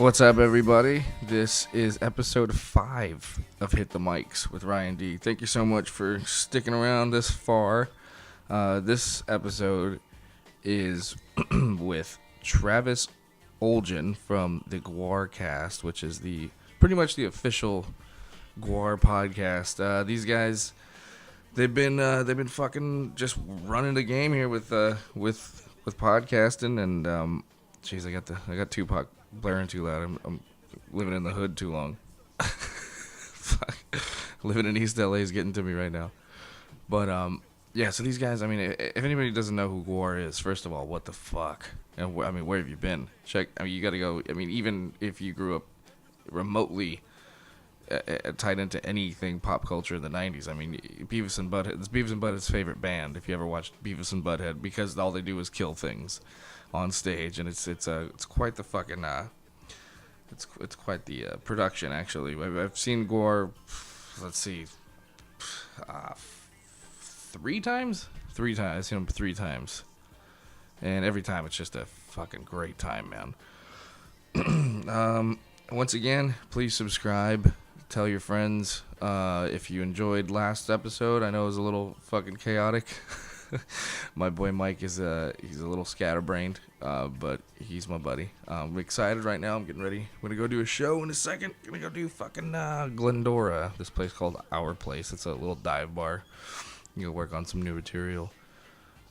What's up, everybody? This is episode 5 of Hit the Mics with Ryan D. Thank you so much for sticking around this far. This episode is with Travis Olgin from the GWARcast, which is pretty much the official GWAR podcast. These guys, they've been fucking just running the game here with podcasting, and jeez, I got Tupac blaring too loud. I'm living in the hood too long. Fuck. Living in East LA is getting to me right now. But yeah, so these guys, I mean, if anybody doesn't know who GWAR is, first of all, what the fuck? And where have you been? You got to go. I mean, even if you grew up remotely tied into anything pop culture in the 90s, I mean, Beavis and Butthead, it's Beavis and Butthead's favorite band, if you ever watched Beavis and Butthead, because all they do is kill things on stage, and it's quite the fucking it's quite the production, actually. I've seen GWAR, let's see, 3 times. I've seen them 3 times, and every time it's just a fucking great time, man. Once again, please subscribe, tell your friends if you enjoyed last episode. I know it was a little fucking chaotic. My boy Mike is he's a little scatterbrained, but he's my buddy. I'm excited right now. I'm getting ready. I'm gonna go do a show in a second. Gonna go do fucking Glendora, this place called Our Place. It's a little dive bar. You go work on some new material.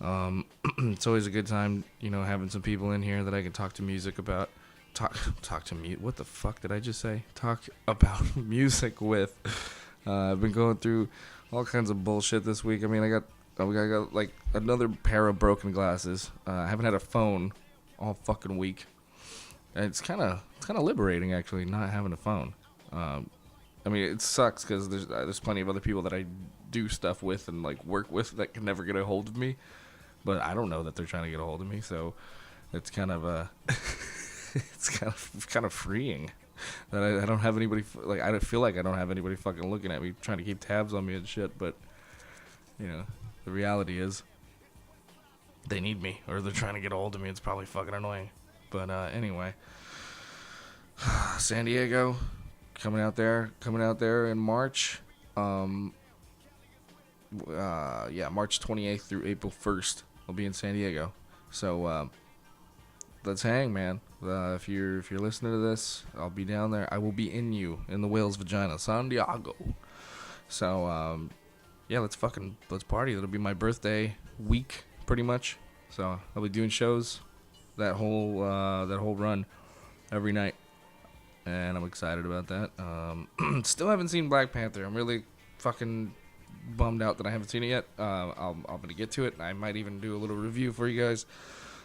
It's always a good time, having some people in here that I can talk to music about. Talk to me. What the fuck did I just say? Talk about music with. I've been going through all kinds of bullshit this week. I mean, I got like another pair of broken glasses. I haven't had a phone all fucking week. And it's kind of liberating, actually, not having a phone. I mean, it sucks because there's plenty of other people that I do stuff with and like work with that can never get a hold of me. But I don't know that they're trying to get a hold of me, so it's kind of it's kind of freeing that I don't have anybody. Like, I feel like I don't have anybody fucking looking at me, trying to keep tabs on me and shit. But the reality is, they need me, or they're trying to get a hold of me. It's probably fucking annoying. But anyway, San Diego, coming out there in March. March 28th through April 1st, I'll be in San Diego. So let's hang, man. If you're listening to this, I'll be down there. I will be in the whale's vagina, San Diego. So yeah, let's party. That'll be my birthday week, pretty much. So I'll be doing shows that whole run every night, and I'm excited about that. Still haven't seen Black Panther. I'm really fucking bummed out that I haven't seen it yet. I'm gonna get to it. I might even do a little review for you guys.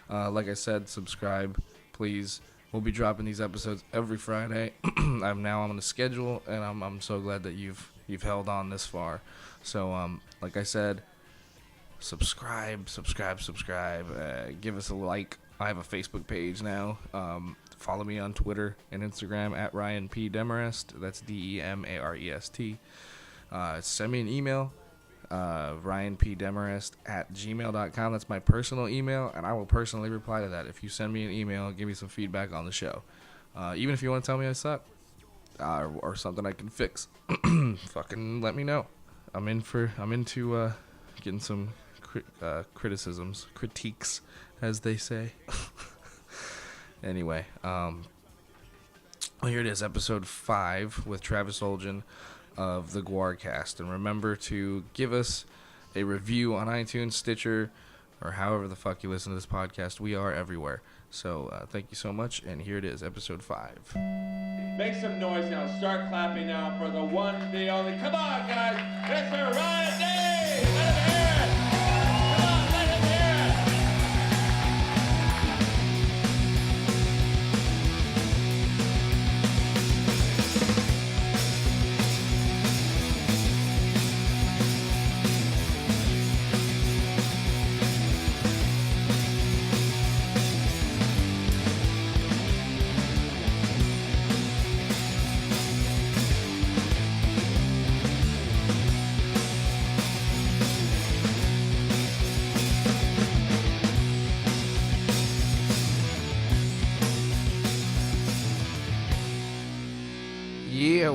Like I said, subscribe, please. We'll be dropping these episodes every Friday. I'm on a schedule, and I'm so glad that you've held on this far. So, like I said, subscribe. Give us a like. I have a Facebook page now. Follow me on Twitter and Instagram at Ryan P. Demarest. That's DEMAREST. Send me an email, ryanpdemarest@gmail.com. That's my personal email, and I will personally reply to that. If you send me an email, give me some feedback on the show. Even if you want to tell me I suck, or something I can fix, fucking let me know. I'm into getting some critiques, as they say. Anyway, here it is, episode 5 with Travis Olgin of the GWARcast. And remember to give us a review on iTunes, Stitcher, or however the fuck you listen to this podcast. We are everywhere. So thank you so much, and here it is, episode 5. Make some noise now. Start clapping now for the one, the only. Come on, guys. Mr. Ryan D. Let him hear it. Come on, let him hear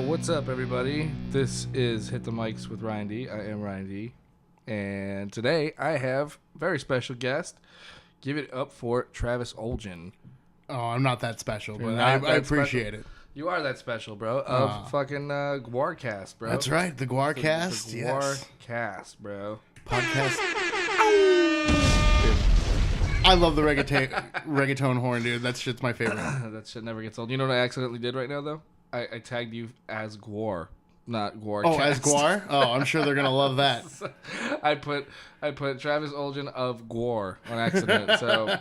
What's up, everybody? This is Hit the Mics with Ryan D. I am Ryan D. And today I have a very special guest. Give it up for Travis Olgin. Oh, I'm not that special, but Not I that appreciate special. it. You are that special, bro. Of fucking GWARcast, bro. That's right, the GWARcast. The Yes. GWARcast, bro. Podcast. I love the reggaeton horn, dude. That shit's my favorite. That shit never gets old. You know what I accidentally did right now, though? I tagged you as GWAR, not GWARcast. Oh, as GWAR? Oh, I'm sure they're gonna love that. I put Travis Olgin of GWAR on accident. So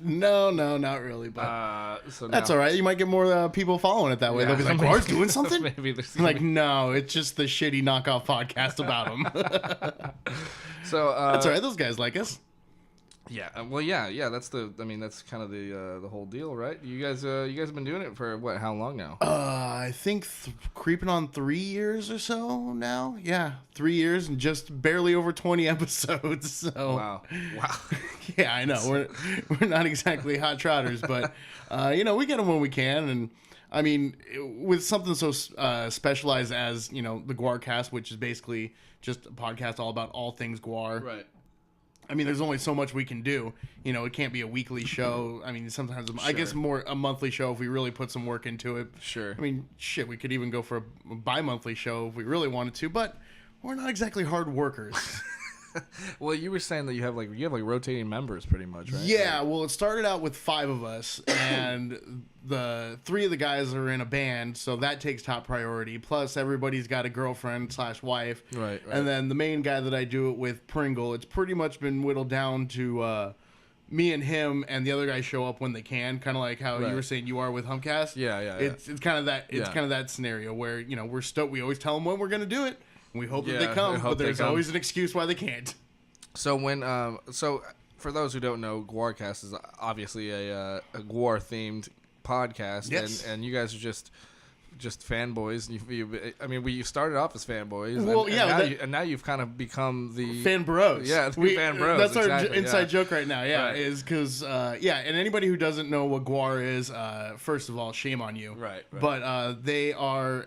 No, not really. But so that's now, all right. You might get more people following it that way. Yeah. They'll be like, GWAR's doing something? Maybe there's I'm like, no, it's just the shitty knockoff podcast about them. So That's all right. Those guys like us. Yeah. Well, yeah. That's that's kind of the whole deal, right? You guys have been doing it for what? How long now? I think creeping on 3 years or so now. Yeah, 3 years and just barely over 20 episodes. So Wow. yeah, I know we're not exactly hot trotters, but we get them when we can. And I mean, with something so specialized as the GWARcast, which is basically just a podcast all about all things GWAR. Right. I mean, there's only so much we can do. It can't be a weekly show. I mean, sometimes I guess more a monthly show if we really put some work into it. Sure. I mean, shit, we could even go for a bi-monthly show if we really wanted to, but we're not exactly hard workers. Well, you were saying that you have rotating members, pretty much, right? Yeah, well, it started out with 5 of us, and the 3 of the guys are in a band, so that takes top priority. Plus, everybody's got a girlfriend/wife. Right. And then the main guy that I do it with, Pringle, it's pretty much been whittled down to me and him, and the other guys show up when they can, kind of like how you were saying you are with FamCast. Yeah. It's kind of that. It's kind of that scenario where we're stoked. We always tell them when we're gonna do it. We hope that they come, but there's always an excuse why they can't. So for those who don't know, GWARcast is obviously a GWAR themed podcast, yes. and you guys are just fanboys. You started off as fanboys, well, and now you've kind of become the fan bros. Yeah, fan bros. That's exactly, our inside joke right now. Yeah, Right. is because and anybody who doesn't know what GWAR is, first of all, shame on you. Right. But they are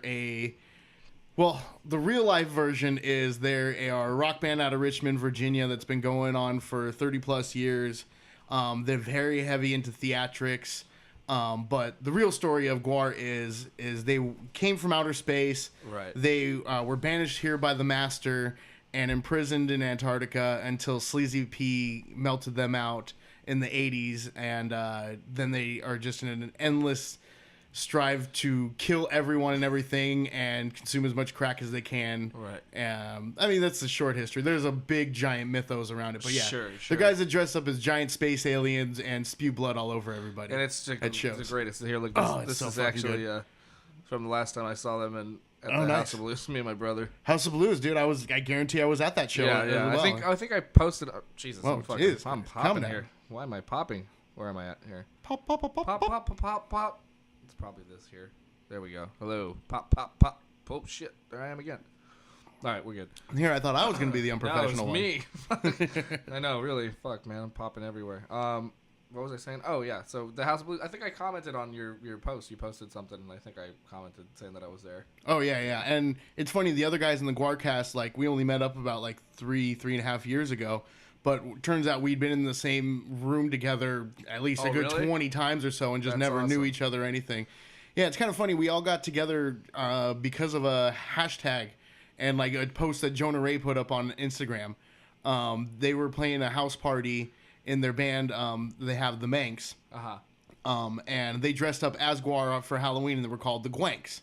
the real life version is they are a rock band out of Richmond, Virginia that's been going on for 30 plus years. They're very heavy into theatrics. But the real story of GWAR is they came from outer space. Right. They were banished here by the master and imprisoned in Antarctica until Sleazy P melted them out in the 80s. And then they are just in an endless strive to kill everyone and everything and consume as much crack as they can. Right. That's the short history. There's a big giant mythos around it, but yeah, Sure. the guys that dress up as giant space aliens and spew blood all over everybody. And it's the greatest. Here, look, Oh, this it's so is fucking actually good. from the last time I saw them at the nice. House of Blues. Me and my brother. House of Blues, dude. I guarantee I was at that show. Yeah. as well. I think I posted. Oh, Jesus, Whoa, I'm calm popping down. here. Why am I popping? Where am I at here? Pop, pop, pop, pop, Pop, pop. pop, pop, pop, pop. It's probably this here. There we go. Hello. Pop, pop, pop. Oh, shit. There I am again. All right, we're good. Here, I thought I was going to be the unprofessional No, one. it was me. I know, really. Fuck, man. I'm popping everywhere. What was I saying? Oh, yeah. So the House of Blues. I think I commented on your post. You posted something, and I think I commented saying that I was there. Oh, yeah. And it's funny, the other guys in the GWARcast, we only met up about 3.5 years ago. But turns out we'd been in the same room together at least a good 20 times or so and just never knew each other or anything. Yeah, it's kind of funny. We all got together because of a hashtag and a post that Jonah Ray put up on Instagram. They were playing a house party in their band. They have the Manx. And they dressed up as GWAR for Halloween, and they were called the Gwanks.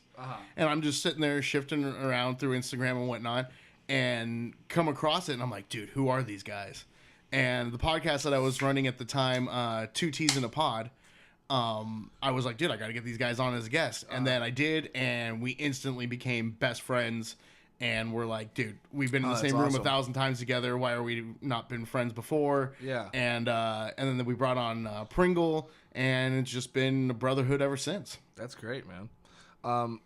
And I'm just sitting there shifting around through Instagram and whatnot and come across it, and I'm like, dude, who are these guys? And the podcast that I was running at the time, 2 T's in a Pod, I was like, dude, I got to get these guys on as a guest. And then I did, and we instantly became best friends. And we're like, dude, we've been in the same room 1,000 times together. Why are we not been friends before? Yeah. And then we brought on Pringle, and it's just been a brotherhood ever since. That's great, man.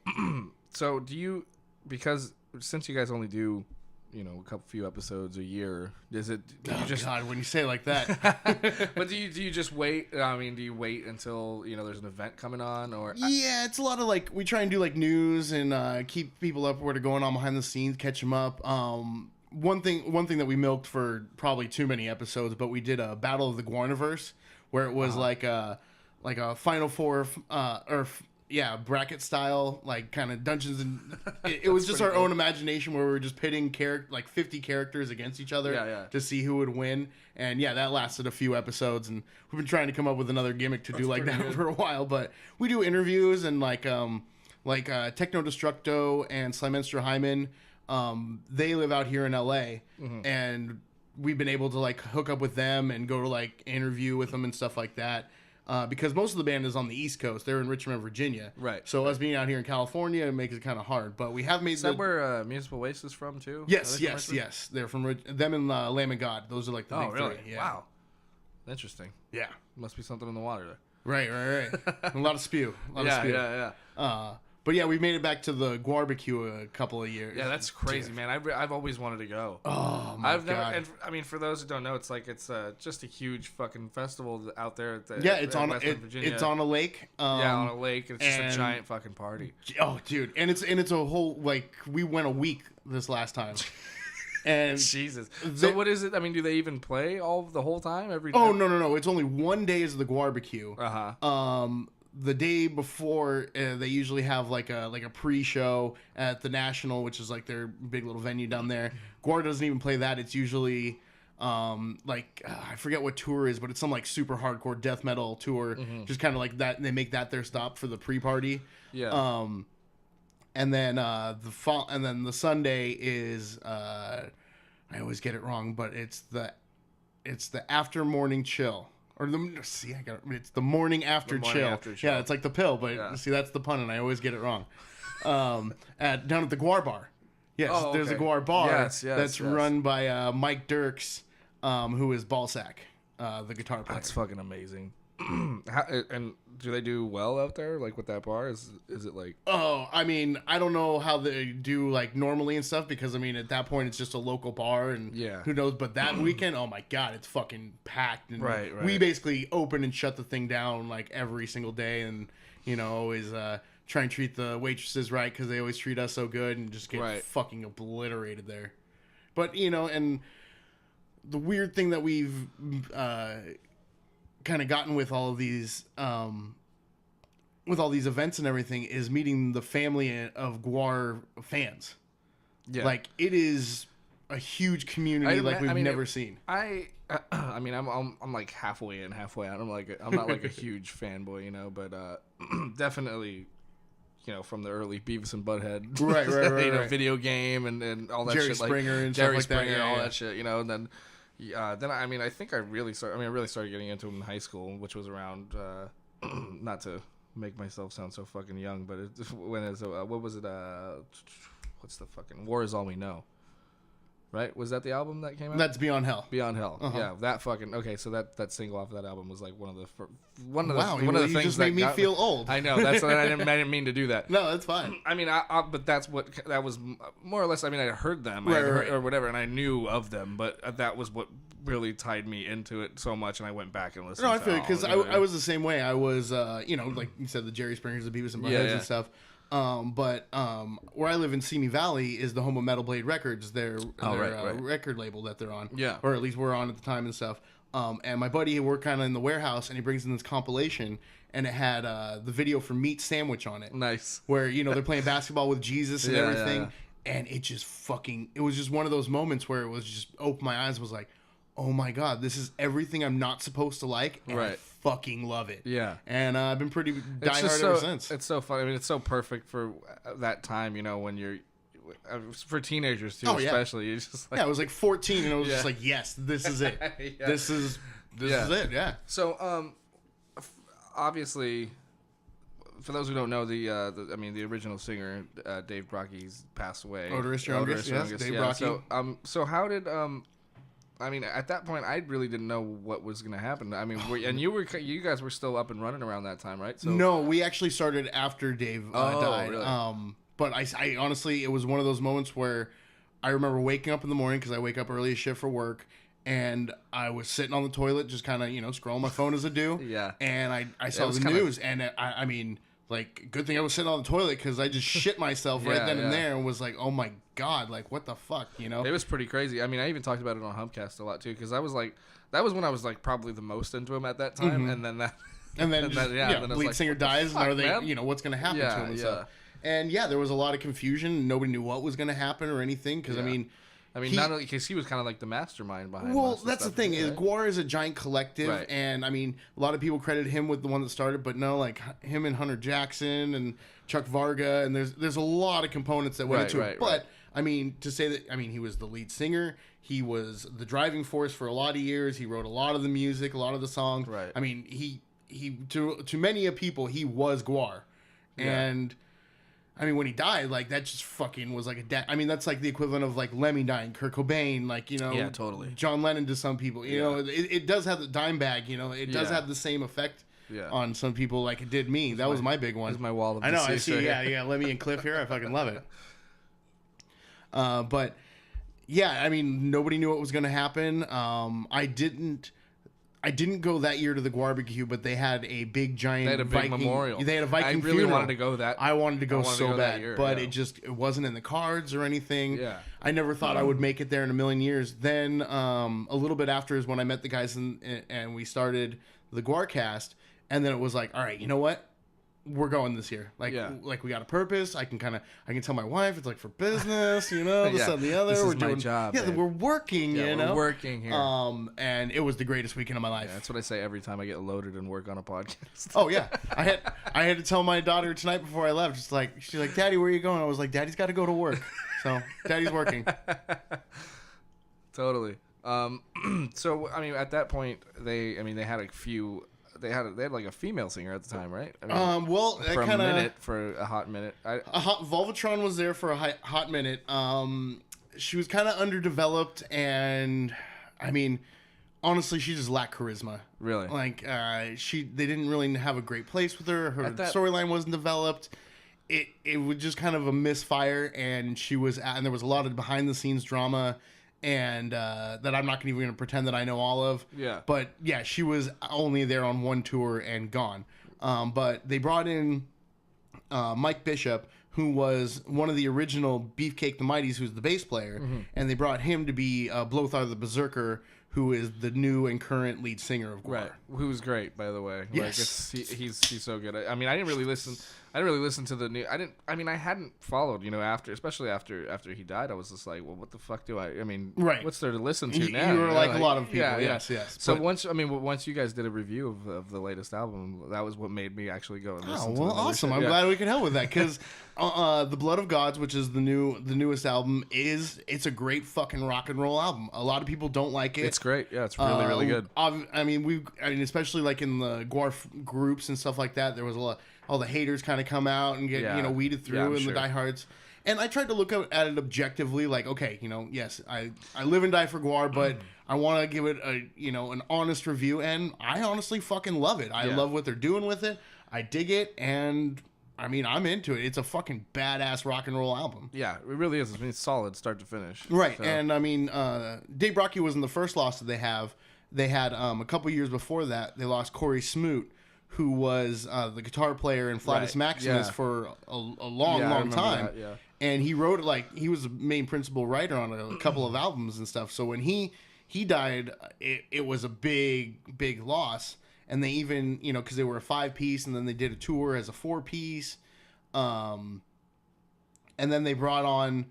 So do you, because since you guys only do a few episodes a year. Is it? Do you just, God, when you say it like that. but do you just wait? I mean, do you wait until there's an event coming on, or? Yeah, it's a lot of like we try and do like news and keep people up what are going on behind the scenes, catch them up. One thing that we milked for probably too many episodes, but we did a Battle of the GWARniverse where it was like a Final Four bracket style, like kind of dungeons, and it was just our own imagination where we were just pitting 50 characters against each other to see who would win. And yeah, that lasted a few episodes, and we've been trying to come up with another gimmick to do like that for a while. But we do interviews and Techno Destructo and Slymenster Hyman. They live out here in LA, and we've been able to like hook up with them and go to like interview with them and stuff like that. Because most of the band is on the East Coast. They're in Richmond, Virginia. Right. So us being out here in California, it makes it kind of hard. But we have made Is that where Municipal Waste is from, too? Yes. They're from them and Lamb and God. Those are like the big really? three. Yeah. Wow. Interesting. Yeah. Must be something in the water there. Right. A lot of spew. Yeah. But yeah, we made it back to the GWARbecue a couple of years. Yeah, that's crazy, man. I've always wanted to go. Oh my God! And I mean, for those who don't know, it's just a huge fucking festival out there. It's on a lake. On a lake. It's just a giant fucking party. Oh, dude, and it's a whole we went a week this last time. And Jesus. So what is it? I mean, do they even play the whole time every day? Oh no! It's only one day is the GWARbecue. The day before, they usually have like a pre-show at the National, which is like their big little venue down there. GWAR doesn't even play that. It's usually I forget what tour is, but it's some like super hardcore death metal tour. Just kind of like that. And they make that their stop for the pre-party. Yeah. And then the Sunday is I always get it wrong, but it's the after morning chill. Or it's the morning after chill. Yeah, it's like the pill, but see, that's the pun, and I always get it wrong. Down at the GWAR bar. Yes, there's a GWAR bar that's run by Mike Dirks, who is Ballsack, the guitar player. That's fucking amazing. And do they do well out there, like with that bar? Is it like? Oh, I mean, I don't know how they do like normally and stuff because I mean at that point it's just a local bar and who knows. But that weekend, oh my God, it's fucking packed. And right. We basically open and shut the thing down like every single day, and always try and treat the waitresses right because they always treat us so good and just get fucking obliterated there. But and the weird thing that we've kind of gotten with all of these events and everything is meeting the family of GWAR fans. Yeah. Like it is a huge community we've never seen. I'm like halfway in, halfway out. I'm not like a huge fanboy, but definitely from the early Beavis and Butthead, right. Video game and all that Jerry shit, Springer and Jerry stuff like Springer, that, all that shit, and then. Then I think I really started getting into them in high school, which was around not to make myself sound so fucking young, but what was it? What's the fucking War Is All We Know? Right? Was that the album that came out? That's Beyond Hell. Beyond Hell. Uh-huh. Yeah, that fucking okay. So that single off of that album was like one of the things you just made me feel old. I know that's what I didn't mean to do that. No, that's fine. I mean, but that was more or less. I mean, I heard them or whatever, and I knew of them, but that was what really tied me into it so much, and I went back and listened. No, I feel it because I was the same way. I was, like you said, the Jerry Springers, the Beavis and Buttheads and stuff. But where I live in Simi Valley is the home of Metal Blade Records, their record label that they're on. Yeah. Or at least we're on at the time and stuff. And my buddy worked kind of in the warehouse, and he brings in this compilation, and it had the video for Meat Sandwich on it. Nice. Where, they're playing basketball with Jesus and everything. Yeah. And it just it was just one of those moments where it was just opened my eyes, was like, oh my God, this is everything I'm not supposed to like, and I fucking love it. Yeah. And I've been pretty diehard ever since. It's so fun. I mean, it's so perfect for that time, when you're, for teenagers too, especially. You're just like, I was like 14, and I was just like, yes, this is it. This is it, yeah. So, obviously, for those who don't know, the original singer, Dave Brockie's passed away. Odoris Youngus, yes, Dave Brockie. So how did, at that point, I really didn't know what was going to happen. I mean, you guys were still up and running around that time, right? So no, we actually started after Dave died. Really? But I honestly, it was one of those moments where I remember waking up in the morning because I wake up early as shit for work. And I was sitting on the toilet, just kind of, scrolling my phone as I do. Yeah. And I saw the news. And I mean, like, good thing I was sitting on the toilet because I just shit myself right then and there and was like, oh my God, like, what the fuck, It was pretty crazy. I mean, I even talked about it on FamCast a lot, too, because I was like, that was when I was, like, probably the most into him at that time. And then that. And then, the lead singer dies, fuck, and are they, man? What's going to happen to him and stuff. And, there was a lot of confusion. Nobody knew what was going to happen or anything because, not only because he was kind of like the mastermind behind. Well, that's the thing is GWAR is a giant collective, and I mean a lot of people credit him with the one that started, but no, like him and Hunter Jackson and Chuck Varga, and there's a lot of components that went into it. But I mean to say that he was the lead singer, he was the driving force for a lot of years. He wrote a lot of the music, a lot of the songs. Right. I mean he to many a people he was GWAR, and. I mean, when he died, like, that just fucking was like a death. I mean, that's like the equivalent of, like, Lemmy dying, Kurt Cobain, like, Yeah, totally. John Lennon to some people. You know, it does have the Dimebag, it does have the same effect on some people like it did me. That was my big one. That's my wall of I know, I deceased see, right yeah, Lemmy and Cliff here. I fucking love it. But, yeah, I mean, nobody knew what was going to happen. I didn't go that year to the GWARbecue, but they had a big giant They had a big Viking memorial. They had a Viking I really funeral. wanted to go that. I wanted to go so bad, year, but it wasn't in the cards or anything. Yeah. I never thought I would make it there in a million years. Then a little bit after is when I met the guys and we started the GWARcast, and then it was like, all right, you know what? We're going this year. Like we got a purpose. I can tell my wife it's like for business, this and the other. This we're is my doing job. Yeah, babe. we're working. We're working here. And it was the greatest weekend of my life. Yeah, that's what I say every time I get loaded and work on a podcast. Oh yeah, I had to tell my daughter tonight before I left. She's like, Daddy, where are you going? I was like, Daddy's got to go to work, so Daddy's working. Totally. So I mean, at that point, they had a few. They had like a female singer at the time, right? I mean, for a hot minute. Volvatron was there for a hot minute. She was kind of underdeveloped, and I mean, honestly, she just lacked charisma. Really? Like they didn't really have a great place with her. Her storyline wasn't developed. It was just kind of a misfire, and and there was a lot of behind the scenes drama. And that I'm not even going to pretend that I know all of. Yeah. But yeah, she was only there on one tour and gone. But they brought in Mike Bishop, who was one of the original Beefcake the Mighties, who's the bass player, and they brought him to be Blothar the Berserker, who is the new and current lead singer of GWAR. Right. Who's great, by the way. Yes. Like he's so good. I mean, I didn't really listen to the new. I hadn't followed. Especially after he died, I was just like, well, what the fuck do I? I mean, right. What's there to listen to now? You were like a lot of people. Yeah, yes. So once you guys did a review of the latest album, that was what made me actually go and listen. Oh well, awesome! I'm glad we could help with that because the Blood of Gods, which is the newest album, it's a great fucking rock and roll album. A lot of people don't like it. It's great. Yeah, it's really good. I mean, especially like in the GWAR groups and stuff like that, there was a lot. All the haters kind of come out and get weeded through, and the diehards. And I tried to look at it objectively, like, okay, yes, I live and die for GWAR, but I want to give it an honest review, and I honestly fucking love it. I love what they're doing with it. I dig it, and I mean, I'm into it. It's a fucking badass rock and roll album. Yeah, it really is. I mean, it's solid start to finish. Right, so. And I mean, Dave Brockie wasn't the first loss that they have. They had a couple years before that, they lost Corey Smoot, who was the guitar player in Flatus Maximus for a long time. That, yeah. And he wrote he was the main principal writer on a couple of albums and stuff. So when he died, it was a big loss. And they even, because they were a 5-piece, and then they did a tour as a 4-piece. And then they brought on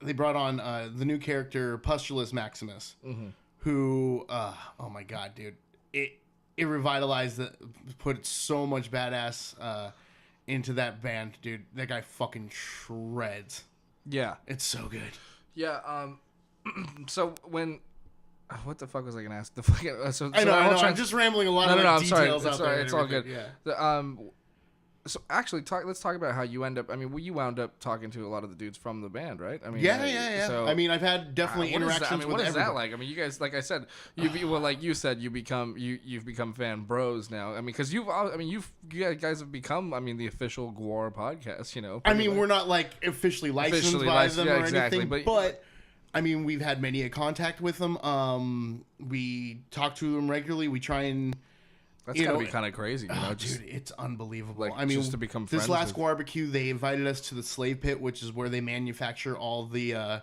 the new character Pustulus Maximus, who oh my god, dude, it revitalized put so much badass into that band, dude. That guy fucking shreds. Yeah, it's so good. Yeah. So when. What the fuck was I gonna ask? The fucking. I know. I'm just rambling a lot of details out there. It's all good. Yeah. So actually, let's talk about how you end up. I mean, you wound up talking to a lot of the dudes from the band, right? I mean, Yeah. So, I mean, I've had definitely interactions with what is everybody. that like? I mean, you guys, like I said, like you said, you've become fan bros now. I mean, because you guys have become, I mean, the official GWAR podcast. You know, I mean, we're not like officially licensed by them or anything, but I mean, we've had many a contact with them. We talk to them regularly. We try and. That's gotta be kind of crazy, you know. Dude, it's unbelievable. Like, I mean, just to become friends this last GWARbecue, they invited us to the Slave Pit, which is where they manufacture all the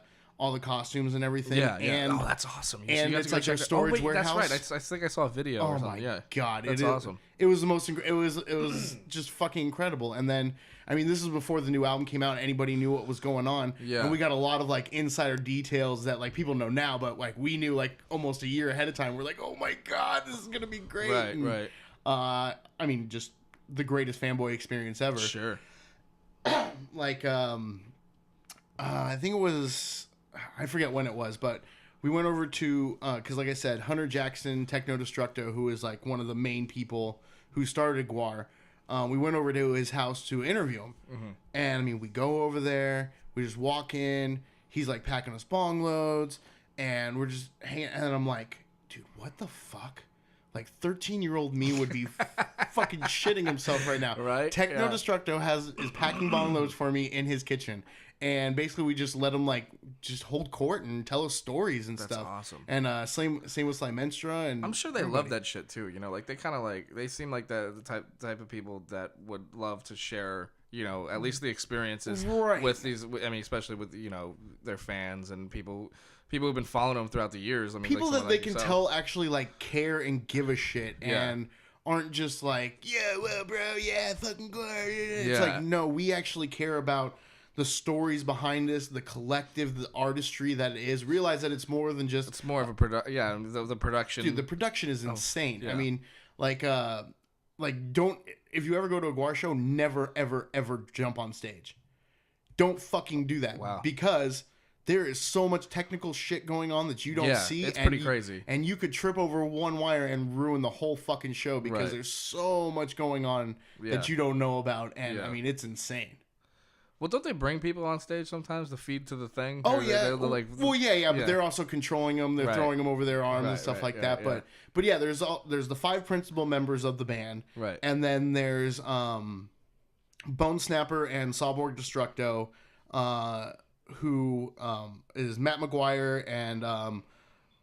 costumes and everything. Yeah. And, oh, that's awesome. And it's like their storage warehouse. That's right. I think I saw a video. Oh or something. my god, that's awesome. It was the most. It was just fucking incredible. And then, I mean, this is before the new album came out. And anybody knew what was going on. Yeah. And we got a lot of like insider details that like people know now, but like we knew like almost a year ahead of time. We're like, oh my god, this is gonna be great. Right. And, right. I mean, just the greatest fanboy experience ever. Sure. Like, I think it was, I forget when it was, but we went over to, because like I said, Hunter Jackson, Techno Destructo, who is like one of the main people who started GWAR, we went over to his house to interview him. Mm-hmm. And I mean, we go over there, we just walk in, he's like packing us bong loads, and we're just hanging, and I'm like, dude, what the fuck? Like 13-year-old me would be fucking shitting himself right now. Right? Techno Destructo is packing bong loads for me in his kitchen, and basically we just let him like just hold court and tell us stories and stuff. That's awesome. And same with Slimenstra, and I'm sure they love that shit too. You know, like they kind of like they seem like the type of people that would love to share. You know, at least the experiences with these. I mean, especially with their fans and people who've been following them throughout the years. I mean, people like that they can tell actually like care and give a shit and aren't just like, yeah, well, bro, yeah, fucking GWAR. It's like, no, we actually care about the stories behind this, the collective, the artistry that it is. Realize that it's more than just. It's more of a production. Yeah, the production. Dude, the production is insane. Yeah. I mean, don't. If you ever go to a GWAR show, never, ever, ever jump on stage. Don't fucking do that. Wow. Because there is so much technical shit going on that you don't see. It's pretty crazy. And you could trip over one wire and ruin the whole fucking show because there's so much going on that you don't know about. And I mean, it's insane. Well, don't they bring people on stage sometimes to feed to the thing? Oh, yeah. They're like, but they're also controlling them. They're throwing them over their arms and stuff like that. Yeah. But yeah, there's the 5 principal members of the band. Right. And then there's Bone Snapper and Sawborg Destructo, who is Matt McGuire and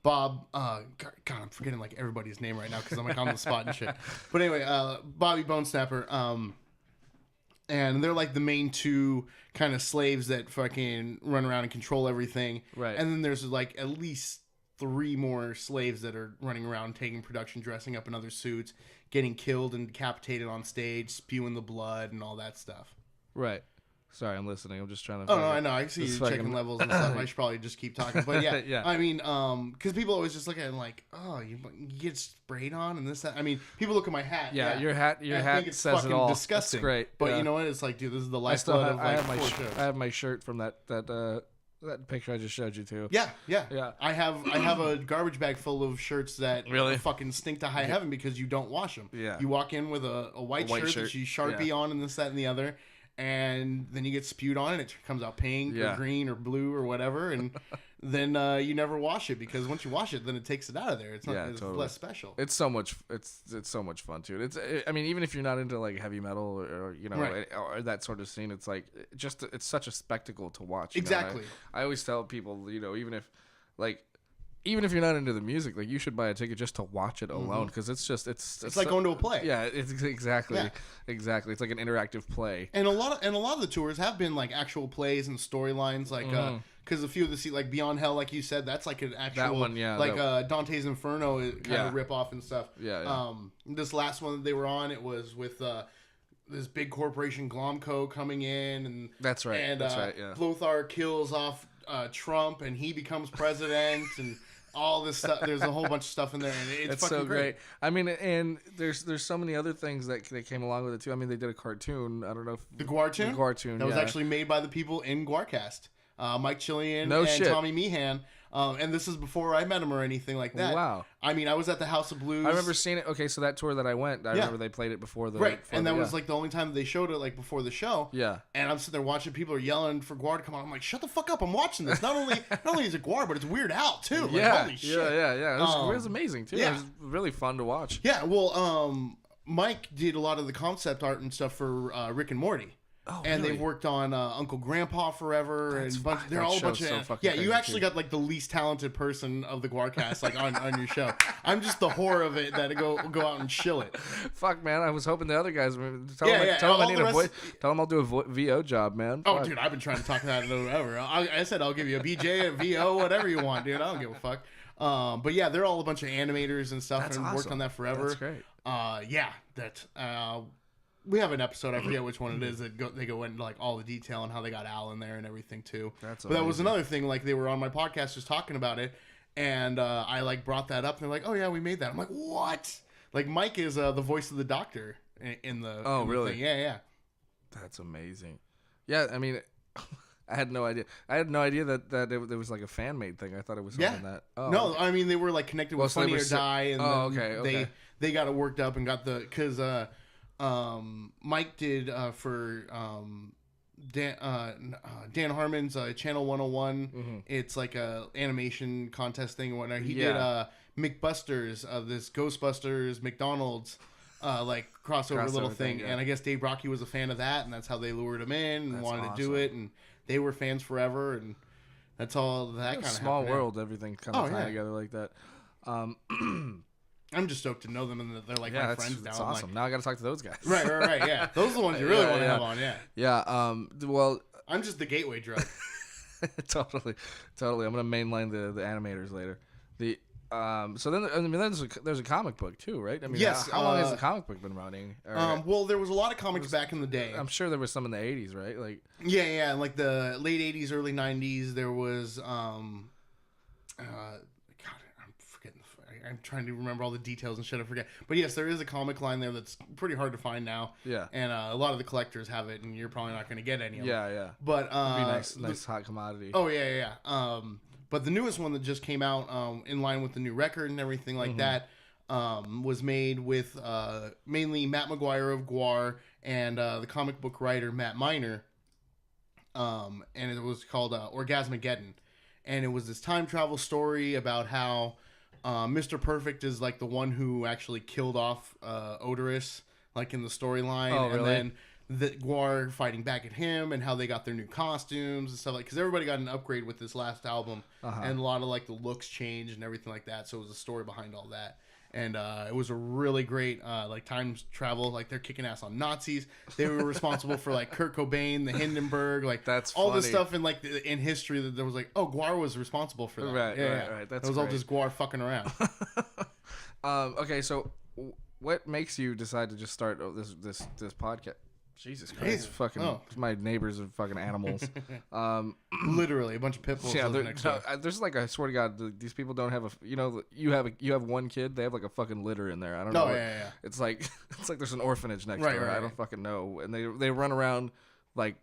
Bob. God, I'm forgetting like everybody's name right now because I'm like on the spot and shit. But anyway, Bobby Bone Snapper. And they're like the main 2 kind of slaves that fucking run around and control everything. Right. And then there's like at least 3 more slaves that are running around taking production, dressing up in other suits, getting killed and decapitated on stage, spewing the blood and all that stuff. Right. Sorry, I'm listening. I'm just trying to. Oh, no, I know. I see you checking levels and stuff. I should probably just keep talking. But yeah, I mean, because people always just look at it like, oh, you get sprayed on and this, that. I mean, people look at my hat. Yeah, your hat says it all. Disgusting. It's great. But you know what? It's like, dude, this is the lifeblood of like 4 shows. I have my shirt from that picture I just showed you too. Yeah. I have a garbage bag full of shirts that really fucking stink to high heaven because you don't wash them. Yeah. You walk in with a white shirt that you Sharpie on and this, that, and the other. And then you get spewed on, and it comes out pink or green or blue or whatever, and then you never wash it because once you wash it, then it takes it out of there. It's not totally. Less special. It's so much. It's so much fun too. I mean, even if you're not into like heavy metal or or that sort of scene, it's like it's such a spectacle to watch. Exactly. I always tell people, even if you're not into the music, like you should buy a ticket just to watch it alone because it's like going to a play. Yeah, it's exactly. It's like an interactive play. And a lot of the tours have been like actual plays and storylines, like because a few of the like Beyond Hell, like you said, that's like an actual that one, Dante's Inferno kind of rip off and stuff. Yeah. This last one that they were on, it was with this big corporation Glomco coming in, and that's right. And that's right. Yeah. Lothar kills off Trump, and he becomes president, and all this stuff. There's a whole bunch of stuff in there, and it's fucking so great. I mean, and there's so many other things that came along with it too. I mean, they did a cartoon. I don't know if the GWAR tune that was actually made by the people in GWARcast, Mike Chillian and Tommy Meehan. And this is before I met him or anything like that. Wow. I mean, I was at the House of Blues. I remember seeing it. Okay, so that tour that I went, I remember they played it before the... Right, before and the, that was like the only time that they showed it, like before the show. Yeah. And I'm sitting there watching, people are yelling for GWAR to come on. I'm like, shut the fuck up, I'm watching this. Not only is it GWAR, but it's Weird Al, too. Like, holy shit. Yeah. It was amazing, too. Yeah. It was really fun to watch. Yeah, well, Mike did a lot of the concept art and stuff for Rick and Morty. Oh, and really? they've worked on Uncle Grandpa forever, and they're all a bunch of you actually got like the least talented person of the GWARcast like on your show. I'm just the whore of it that go out and chill it. Fuck, man, I was hoping the other guys tell them I need tell them I'll do a VO job, man. Oh, Fuck. dude, I've been trying to talk that over. I said I'll give you a BJ, a VO, whatever you want, dude. I don't give a fuck. But yeah, they're all a bunch of animators and stuff, That's and awesome. worked on that forever. That's great. We have an episode, I forget which one it is, that they go into like all the detail on how they got Al in there and everything too. But that was another thing, like they were on my podcast just talking about it, and I like brought that up, and they're like, "Oh yeah, we made that." I'm like, "What?" Like Mike is the voice of the Doctor in the really? The thing. Yeah. That's amazing. Yeah, I mean, I had no idea. I had no idea that it was like a fan made thing. I thought it was something that. Oh, no, I mean they were like connected with Funny or Die, and they got it worked up and got the because. Mike did for Dan Harmon's Channel 101. Mm-hmm. It's like a animation contest thing and whatnot. He did McBusters, this Ghostbusters McDonald's like crossover little thing. And I guess Dave Brockie was a fan of that, and that's how they lured him in and wanted to do it. And they were fans forever, and that's all that kind of small world. Everything kind of tied together like that. I'm just stoked to know them, and that they're like my friends now. That's awesome. Like, now I got to talk to those guys. Right. Yeah, those are the ones you really want to have on. Yeah. Well, I'm just the gateway drug. Totally. I'm gonna mainline the animators later. So then there's a comic book too, right? I mean, yes. How long has the comic book been running? Well, there was a lot of comics back in the day. I'm sure there was some in the 80s, right? Like yeah, like the late 80s, early 90s. There was I'm trying to remember all the details and shit. I forget. But yes, there is a comic line there that's pretty hard to find now. Yeah. And a lot of the collectors have it, and you're probably not going to get any of them. Yeah. But it'd be nice hot commodity. Oh yeah. But the newest one that just came out, in line with the new record and everything like that, was made with mainly Matt McGuire of GWAR and the comic book writer Matt Miner. And it was called Orgasmageddon, and it was this time travel story about how Mr. Perfect is like the one who actually killed off Odorous, like in the storyline. Oh, really? And then the GWAR fighting back at him, and how they got their new costumes and stuff, like, because everybody got an upgrade with this last album, and a lot of like the looks changed and everything like that. So it was a story behind all that. And it was a really great like time travel. Like they're kicking ass on Nazis. They were responsible for like Kurt Cobain, the Hindenburg, like that's all funny. this stuff in like in history that there was like, oh, GWAR was responsible for that. Right. That's it was great. all just GWAR fucking around. Okay, so what makes you decide to just start this podcast? Jesus Christ! My neighbors are fucking animals. Literally, a bunch of pit bulls. Yeah, there's like, I swear to God, these people don't have you have one kid, they have like a fucking litter in there. I don't know. Yeah. It's like there's an orphanage next door. Right. I don't fucking know, and they run around like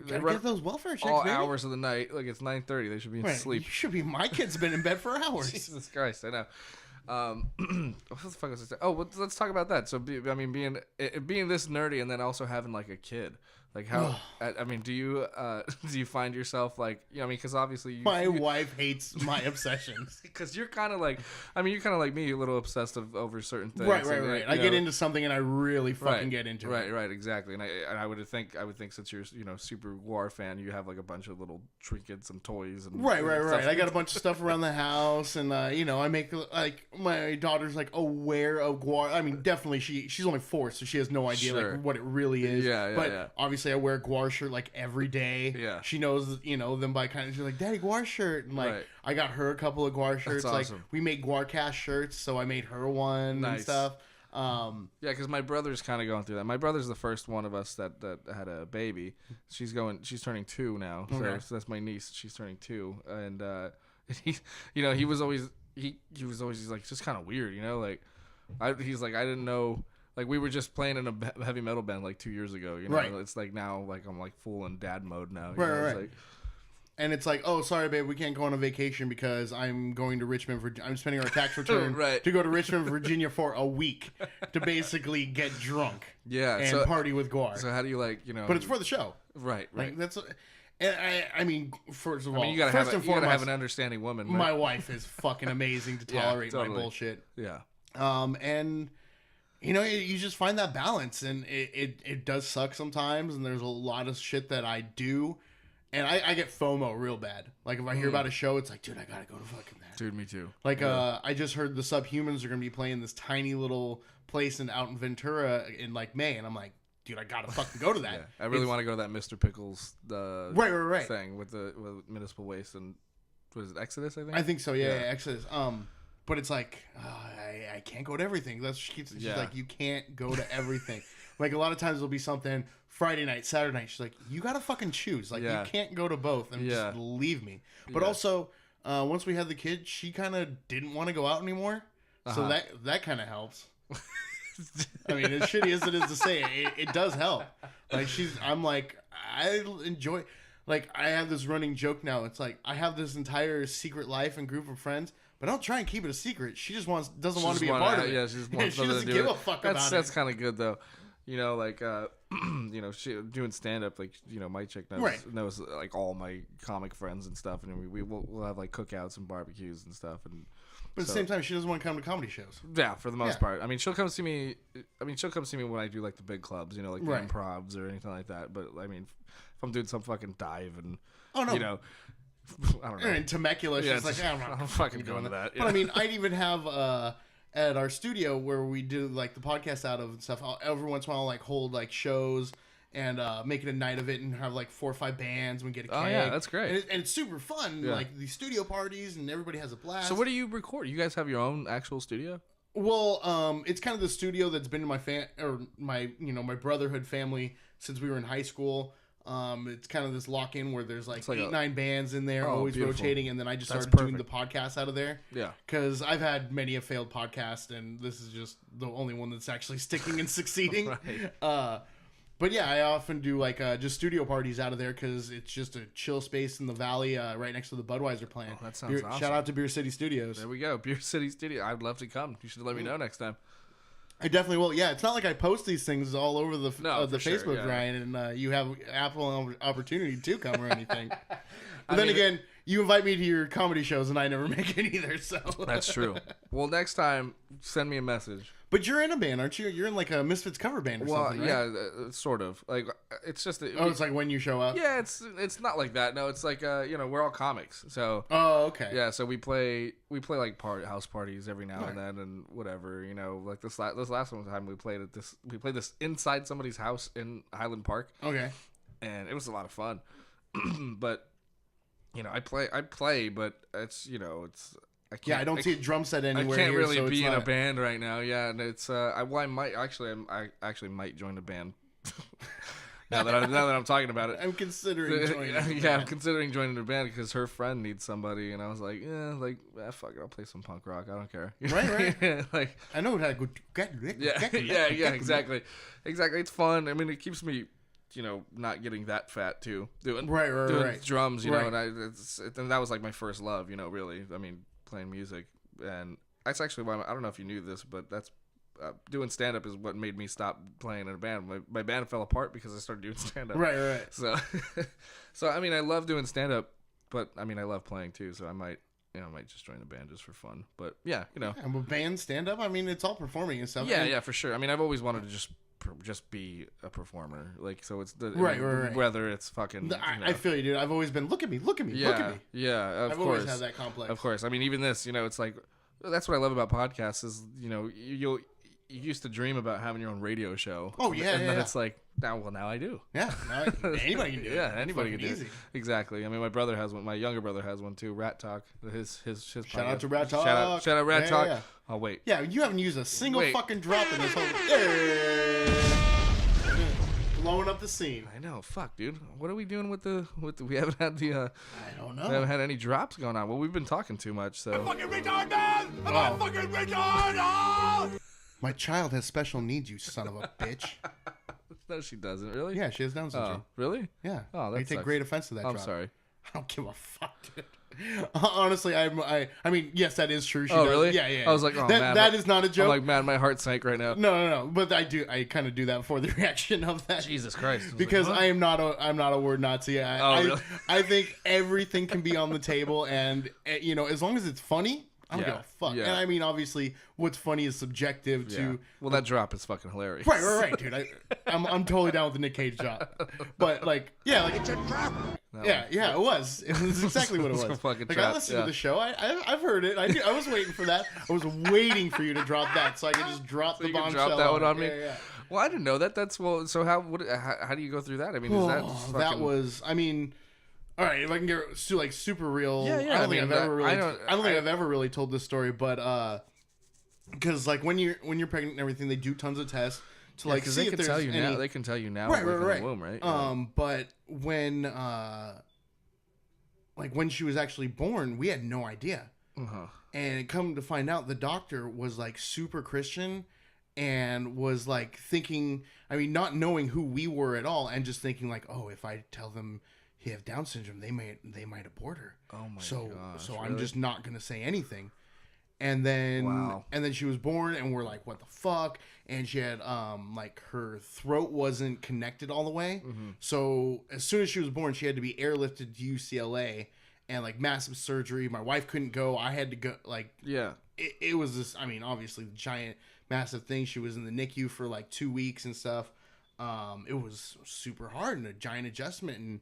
get those welfare checks, all baby. hours of the night. Like it's 9:30. They should be asleep. You should be. My kid's been in bed for hours. Jesus Christ! I know. What the fuck was I saying? Oh, well, let's talk about that. So, being this nerdy and then also having like a kid, like how? I mean, do you find yourself like, because obviously my wife hates my obsessions. Because you're kind of like, you're kind of like me, a little obsessive over certain things. Right. I get into something and I really fucking get into it. Right, exactly. And I would think since you're super GWAR fan, you have like a bunch of little trinkets and toys and right. I got a bunch of stuff around the house, and I make like my daughter's like aware of GWAR. I mean, definitely she's only 4, so she has no idea like what it really is. But obviously I wear a GWAR shirt like every day. Yeah. She knows them by kind of, she's like, Daddy, GWAR shirt. And like I got her a couple of GWAR shirts. That's awesome. Like we make GWARcast shirts, so I made her one and stuff. Because my brother's kind of going through that. My brother's the first one of us that had a baby. She's turning 2 now. So that's my niece. She's turning 2, and he was always like just kind of weird, like he's like, I didn't know. Like we were just playing in a heavy metal band like 2 years ago, It's like now like I'm like full in dad mode now. Right. Like, and it's like, oh, sorry, babe, we can't go on a vacation because I'm going to Richmond. I'm spending our tax return Right. to go to Richmond, Virginia for a week to basically get drunk. Yeah, and party with GWAR. So how do you But it's for the show, right? Like, that's. And I mean, first of all, you gotta have an understanding woman. Right? My wife is fucking amazing to tolerate my bullshit. Yeah. And you just find that balance, and it does suck sometimes, and there's a lot of shit that I do, and I get FOMO real bad. Like if I hear about a show, it's like, dude, I gotta go to fucking that. Dude, me too. Like I just heard the Subhumans are gonna be playing this tiny little place out in Ventura in like May, and I'm like, dude, I gotta fucking go to that. I really want to go to that Mr. Pickles right thing with municipal waste and what is it, Exodus? I think so. Yeah, Exodus. But it's like I can't go to everything. She's like, you can't go to everything. Like a lot of times there'll be something Friday night, Saturday night. She's like, you gotta fucking choose. Like you can't go to both and just leave me. But also, once we had the kid, she kind of didn't want to go out anymore. So that kind of helps. I mean, as shitty as it is to say, it does help. Like I'm like, I enjoy. Like I have this running joke now. It's like I have this entire secret life and group of friends, but I don't try and keep it a secret. She just doesn't want to be a part of it. Yeah, she just wants she doesn't give a fuck about it. That's kind of good though. Like she doing stand up. Like my chick knows like all my comic friends and stuff, and we'll have like cookouts and barbecues and stuff, and. But at the same time, she doesn't want to come to comedy shows. Yeah, for the most part. I mean, she'll come see me. She'll come see me when I do like the big clubs, like the improvs or anything like that. But I mean, if I'm doing some fucking dive and I don't know. And Temecula, she's like, I'm fucking going to that. But I mean, I'd even have at our studio where we do like the podcast out of and stuff. Every once in a while, like hold like shows. And make it a night of it and have like 4 or 5 bands. We get a keg. Oh, yeah, that's great. And it's super fun. Yeah. Like these studio parties and everybody has a blast. So what do you record? You guys have your own actual studio? Well, it's kind of the studio that's been in my my brotherhood family since we were in high school. It's kind of this lock-in where there's like 8-9 bands in there, always rotating, and then I just started doing the podcast out of there. Yeah. Because I've had many a failed podcast, and this is just the only one that's actually sticking and succeeding. Right. But yeah, I often do like just studio parties out of there because it's just a chill space in the valley right next to the Budweiser plant. Oh, that sounds awesome. Shout out to Beer City Studios. There we go, Beer City Studio. I'd love to come. You should let me know next time. I definitely will. Yeah, it's not like I post these things all over the Facebook, Ryan, and you have ample opportunity to come or anything. But then again, you invite me to your comedy shows, and I never make it either. So that's true. Well, next time, send me a message. But you're in a band, aren't you? You're in like a Misfits cover band or something, right? Yeah, sort of. Like it's just. It's like when you show up. Yeah, it's not like that. No, it's like we're all comics, so. Oh, okay. Yeah, so we play like house parties every now and then and whatever. Like this last one time we played this inside somebody's house in Highland Park. Okay. And it was a lot of fun, but I play, but it's I don't see a drum set anywhere. I can't really so be in a band right now. Yeah, and it's I might might join a band. now that I'm talking about it, I'm considering joining. Yeah, I'm considering joining a band because her friend needs somebody, and I was like, fuck it, I'll play some punk rock. I don't care. Right. Like I know how to go. Yeah, exactly. It's fun. I mean, it keeps me. Not getting that fat too. Doing drums, know, and and that was like my first love, really. I mean, playing music, and that's actually why I don't know if you knew this, but that's doing stand up is what made me stop playing in a band. My band fell apart because I started doing stand up. Right. So I mean, I love doing stand up, but I mean, I love playing too. So I might just join the band just for fun. But yeah, And with band stand up, I mean, it's all performing and stuff. Yeah, for sure. I mean, I've always wanted to just be a performer, like, so it's right. Whether it's fucking I feel you, dude. I've always been look at me yeah, look at me. Yeah, I've always had that complex. Of course. I mean, even this, it's like that's what I love about podcasts is you used to dream about having your own radio show. Oh yeah, and then it's like now I do. Yeah, anybody can do it. Yeah, anybody can do easy. it. Exactly. I mean, my brother has one. My younger brother has one too. Rat Talk. His shout out to Rat Talk. Shout out Rat Talk. Yeah. Oh wait. Yeah, you haven't used a single fucking drop in this whole. Blowing up the scene. I know. Fuck, dude. What are we doing with the we haven't had the I don't know. We haven't had any drops going on. Well, we've been talking too much, so. I'm fucking retarded, man! I'm fucking retarded! My child has special needs, you son of a bitch. No, she doesn't. Really? Yeah, she has Down syndrome. Oh, really? Yeah. Oh, that I take sucks. great offense to that. I'm sorry. I don't give a fuck, dude. Honestly, I mean, yes, that is true. She Oh, does. really? Yeah. I was like, oh, man. That is not a joke. I'm like, man, my heart sank right now. No. But I kind of do that for the reaction of that. Jesus Christ. Because like, I'm not a word Nazi. Really? I think everything can be on the table, and as long as it's funny, I don't give a fuck. Yeah. And I mean, obviously, what's funny is subjective to. Well, that drop is fucking hilarious. Right, dude. I'm totally down with the Nick Cage drop. But it's a drop. Yeah, it was. It was exactly what it was. Fucking I trap, listened to the show. I've heard it. I was waiting for that. I was waiting for you to drop that so I could just drop the bombshell. Drop that one on me. Yeah. Well, I didn't know that. So how do you go through that? I mean, is that fucking... that was? I mean. All right, if I can get super real, yeah. I don't think I've ever really told this story, but because when you're pregnant and everything, they do tons of tests to because see they if can there's tell you any... now. They can tell you now, right, in the womb, right? But when she was actually born, we had no idea, and come to find out, the doctor was super Christian, and was thinking, I mean, not knowing who we were at all, and just thinking oh, if I tell them he have Down syndrome, they might abort her. Oh my gosh! So really? I'm just not gonna say anything. And then she was born, and we're like, what the fuck? And she had her throat wasn't connected all the way. So as soon as she was born, she had to be airlifted to UCLA, and massive surgery. My wife couldn't go. I had to go. It was this. I mean, obviously, giant, massive thing. She was in the NICU for 2 weeks and stuff. It was super hard and a giant adjustment, and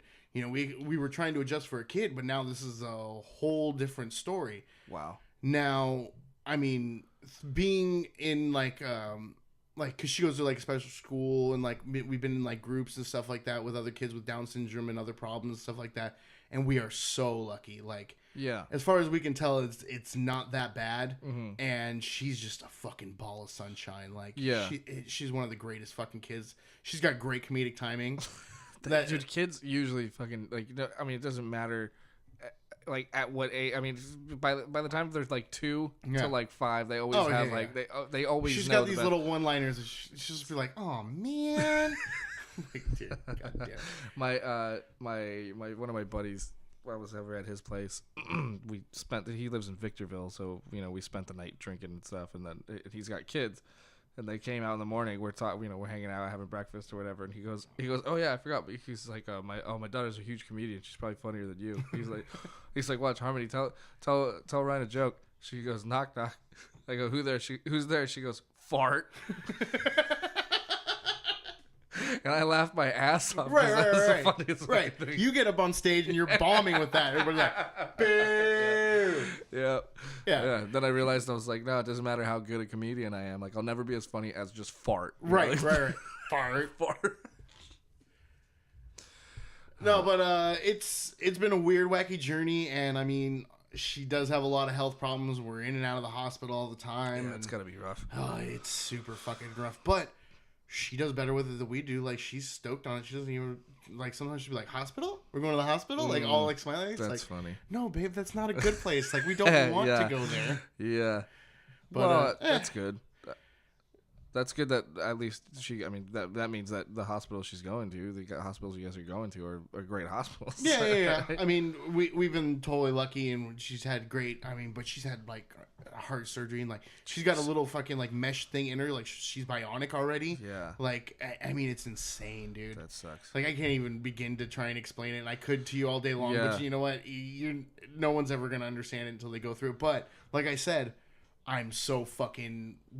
we were trying to adjust for a kid, but now this is a whole different story. Wow. Now, I mean, being in because she goes to a special school, and we've been in groups and stuff like that with other kids with Down syndrome and other problems and stuff like that, and we are so lucky. As far as we can tell, it's not that bad, and she's just a fucking ball of sunshine. She's one of the greatest fucking kids. She's got great comedic timing. Dude, kids usually fucking I mean, it doesn't matter at what age. I mean, by the time they're 2 to 5, they always have they always. She's know got these little one-liners. And she'll just be like, "Oh man." Dude, God damn. My one of my buddies, I was over at his place. He lives in Victorville, so we spent the night drinking and stuff, and then he's got kids, and they came out in the morning. We're we're hanging out, having breakfast or whatever, and he goes, oh yeah, I forgot, but he's like, my daughter's a huge comedian. She's probably funnier than you. He's like, watch, Harmony, tell Ryan a joke. She goes, knock knock. I go, who's there? She goes, fart. And I laughed my ass off. Right. You get up on stage and you're bombing with that. Everybody's like, boo. Yeah. Then I realized, I was like, no, it doesn't matter how good a comedian I am. I'll never be as funny as just fart. Right. Fart. No, but it's been a weird, wacky journey, and I mean, she does have a lot of health problems. We're in and out of the hospital all the time. Yeah, it's gotta be rough. Oh, it's super fucking rough. But she does better with it than we do. She's stoked on it. She doesn't even sometimes she'll be like, hospital? We're going to the hospital? All smiling. That's funny. No, babe, that's not a good place. We don't want to go there. Yeah. But that's good. That's good that at least that means that the hospital she's going to, the hospitals you guys are going to are great hospitals. Yeah. I mean, we've been totally lucky, and she's had great, but she's had heart surgery, and she's got a little fucking mesh thing in her, she's bionic already. Yeah. I mean, it's insane, dude. That sucks. I can't even begin to try and explain it, and I could to you all day long, but you know what? No one's ever going to understand it until they go through it. But like I said, I'm so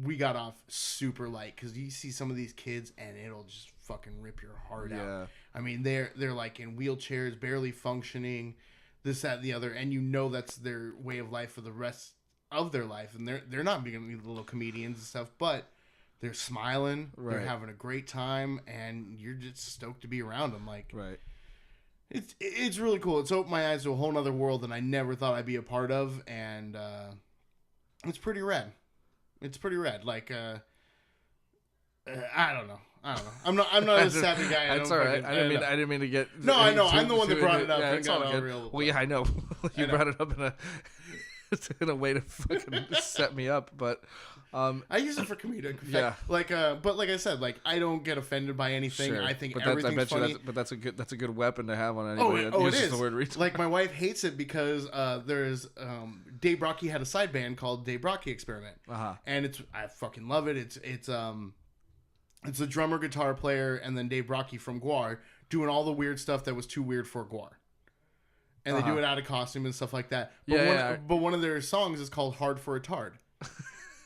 we got off super light, because you see some of these kids and it'll just fucking rip your heart out. I mean, they're in wheelchairs, barely functioning, this, that, and the other, and that's their way of life for the rest of their life, and they're not being little comedians and stuff, but they're smiling, they're having a great time, and you're just stoked to be around them. Right. It's really cool. It's opened my eyes to a whole nother world that I never thought I'd be a part of, and it's pretty rad. I don't know. I'm not a savvy guy. That's all right. I didn't mean to get. No, I know. I'm the one that brought it up. Yeah, it's all good. Real, well, yeah, I know. You brought it up in a. in a way to fucking set me up. But I use it for comedic effect. Yeah. But like I said, like I don't get offended by anything. sure. I think but everything's I bet funny. you that's a good weapon to have on anybody that it uses is. the word retard. Like my wife hates it because there's Dave Brocky had a side band called Dave Brocky Experiment, and I fucking love it. It's a drummer, guitar player, and then Dave Brocky from GWAR doing all the weird stuff that was too weird for GWAR. And they do it out of costume and stuff like that. But one of their songs is called "Hard for a Tard,"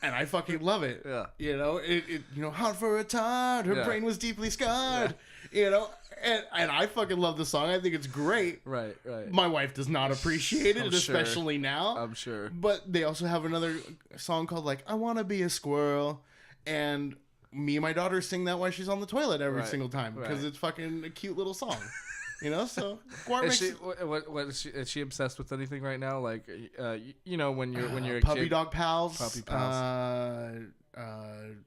and I fucking love it. Yeah, you know, hard for a tard. Her brain was deeply scarred. Yeah. You know, and I fucking love the song. I think it's great. Right. My wife does not appreciate it, especially now. I'm sure. But they also have another song called like "I Want to Be a Squirrel," and me and my daughter sing that while she's on the toilet every single time because it's fucking a cute little song. You know, so GWAR is makes is she obsessed with anything right now? Like, you know, when you're a Puppy kid, Dog Pals, Puppy Pals,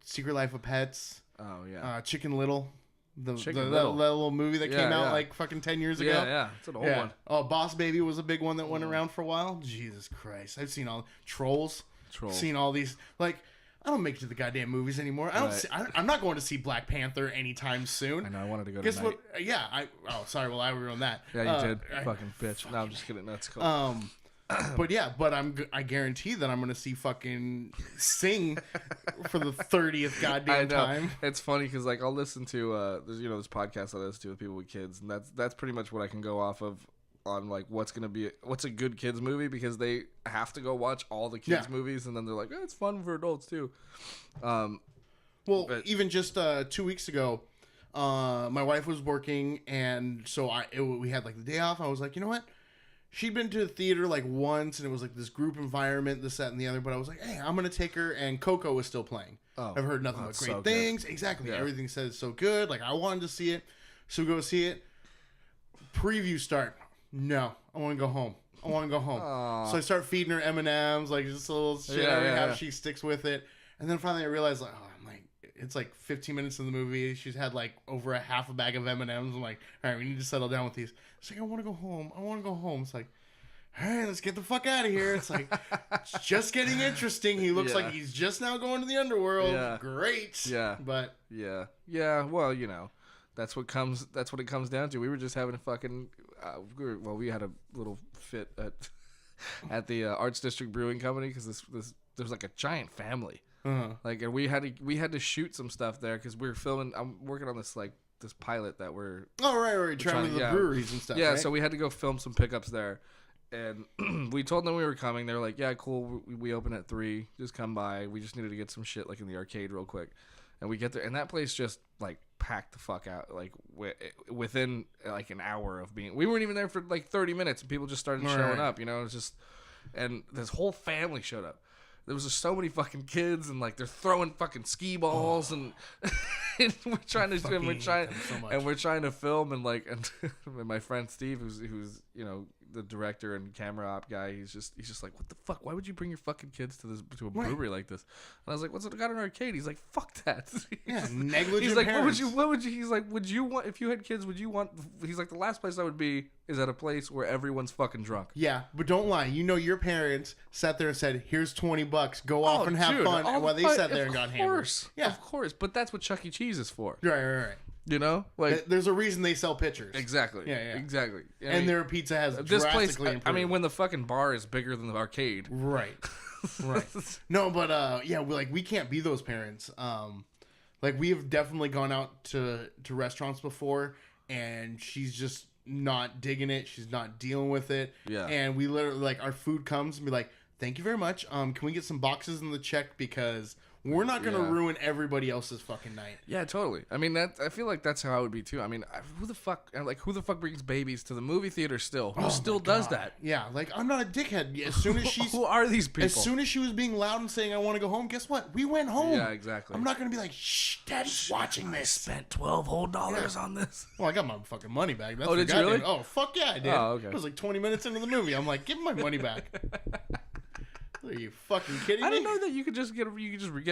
Secret Life of Pets, oh yeah, Chicken Little, the Little. that little movie that came out yeah. like fucking 10 years ago. Yeah, it's an old one. Oh, Boss Baby was a big one that went around for a while. Jesus Christ, I've seen all Trolls. Seen all these like. I don't make it to the goddamn movies anymore. I'm not going to see Black Panther anytime soon. I know. I wanted to go. Guess tonight. what? Yeah. Sorry. Well, I ruined that. Yeah, you did. Fucking bitch. No, I'm just kidding. That's cool. But I guarantee that I'm gonna see fucking Sing for the 30th goddamn time. It's funny because like I'll listen to this podcast I listen to with people with kids, and that's pretty much what I can go off of on like what's a good kids movie, because they have to go watch all the kids movies, and then they're like, it's fun for adults too. Even just 2 weeks ago, my wife was working, and so we had like the day off. I was like, you know what? She'd been to the theater like once, and it was like this group environment, this, that, and the other. But I was like, hey, I'm gonna take her, and Coco was still playing. I've heard nothing but great things. Good. Exactly, everything said it's so good. Like I wanted to see it, so we go see it. Preview start. No, I want to go home. Aww. So I start feeding her M&Ms, like just a little shit. How she sticks with it, and then finally I realized, like, it's like 15 minutes in the movie. She's had like over a half a bag of M&Ms. I'm like, all right, we need to settle down with these. She's like, I want to go home. It's like, all right, let's get the fuck out of here. It's like, it's just getting interesting. He looks like he's just now going to the underworld. Yeah. Great. Yeah. But yeah. Well, you know, that's what it comes down to. We were just having a fucking. We had a little fit at the Arts District Brewing Company because there's like a giant family. Like, and we had to shoot some stuff there because we were filming. I'm working on this pilot that we're traveling to the breweries and stuff. Yeah, right? So we had to go film some pickups there, and we told them we were coming. They were like, "Yeah, cool. We open at 3. Just come by. We just needed to get some shit like in the arcade real quick." And we get there, and that place just like packed the fuck out. Like within like an hour of being, we weren't even there for like 30 minutes, and people just started showing up. You know, it was just, and this whole family showed up. There was just so many fucking kids, and like they're throwing fucking skee balls, and, and we're trying to film, and like, and my friend Steve, who's you know the director and camera op guy, he's just like, what the fuck? Why would you bring your fucking kids to a brewery like this? And I was like, what's it got an arcade? He's like, fuck that. Negligent. He's like, parents. what would you? He's like, would you want if you had kids? Would you want? He's like, the last place I would be is at a place where everyone's fucking drunk. Yeah, but don't lie. You know, your parents sat there and said, "Here's $20. Go off and have fun." And while they sat there and got hammered. Yeah, of course. But that's what Chuck E. Cheese is for. Right. You know, like there's a reason they sell pitchers. Exactly. Yeah. Exactly. And their pizza has this place. improved. I mean, when the fucking bar is bigger than the arcade. Right. No, but we can't be those parents. Like we have definitely gone out to restaurants before, and she's just not digging it. She's not dealing with it. Yeah. And we literally like our food comes and be like, "Thank you very much. Can we get some boxes in the check because." We're not going to ruin everybody else's fucking night. Yeah, totally. I mean, I feel like that's how I would be too. I mean, who the fuck brings babies to the movie theater still? Who still does that? Yeah, like I'm not a dickhead. As soon as she's who are these people? As soon as she was being loud and saying I want to go home, guess what? We went home. Yeah, exactly. I'm not going to be like, shh, Daddy's watching this. I spent $12 whole on this. Well, I got my fucking money back. That's did you really? Oh, fuck yeah, I did. Oh, okay. It was like 20 minutes into the movie. I'm like, give me my money back. Are you fucking kidding me? I didn't know that you could just get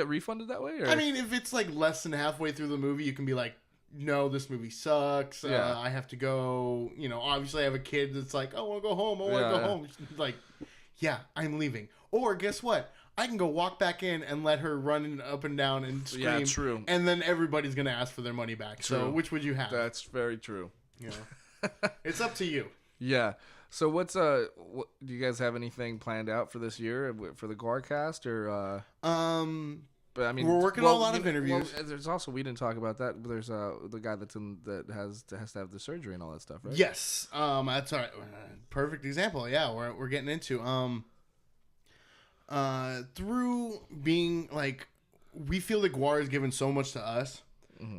refunded that way. Or? I mean, if it's like less than halfway through the movie, you can be like, "No, this movie sucks. I have to go." You know, obviously, I have a kid that's like, "I want to go home. I want to go home." Like, yeah, I'm leaving. Or guess what? I can go walk back in and let her run up and down and scream. Yeah, true. And then everybody's going to ask for their money back. True. So which would you have? That's very true. You know, it's up to you. Yeah. So what's do you guys have anything planned out for this year for the GWARcast or But I mean, we're working on a lot of interviews. Well, there's also, we didn't talk about that. But there's the guy that has to have the surgery and all that stuff, right? Yes. That's all right. Perfect example. Yeah, we're getting into through being like, we feel that GWAR has given so much to us,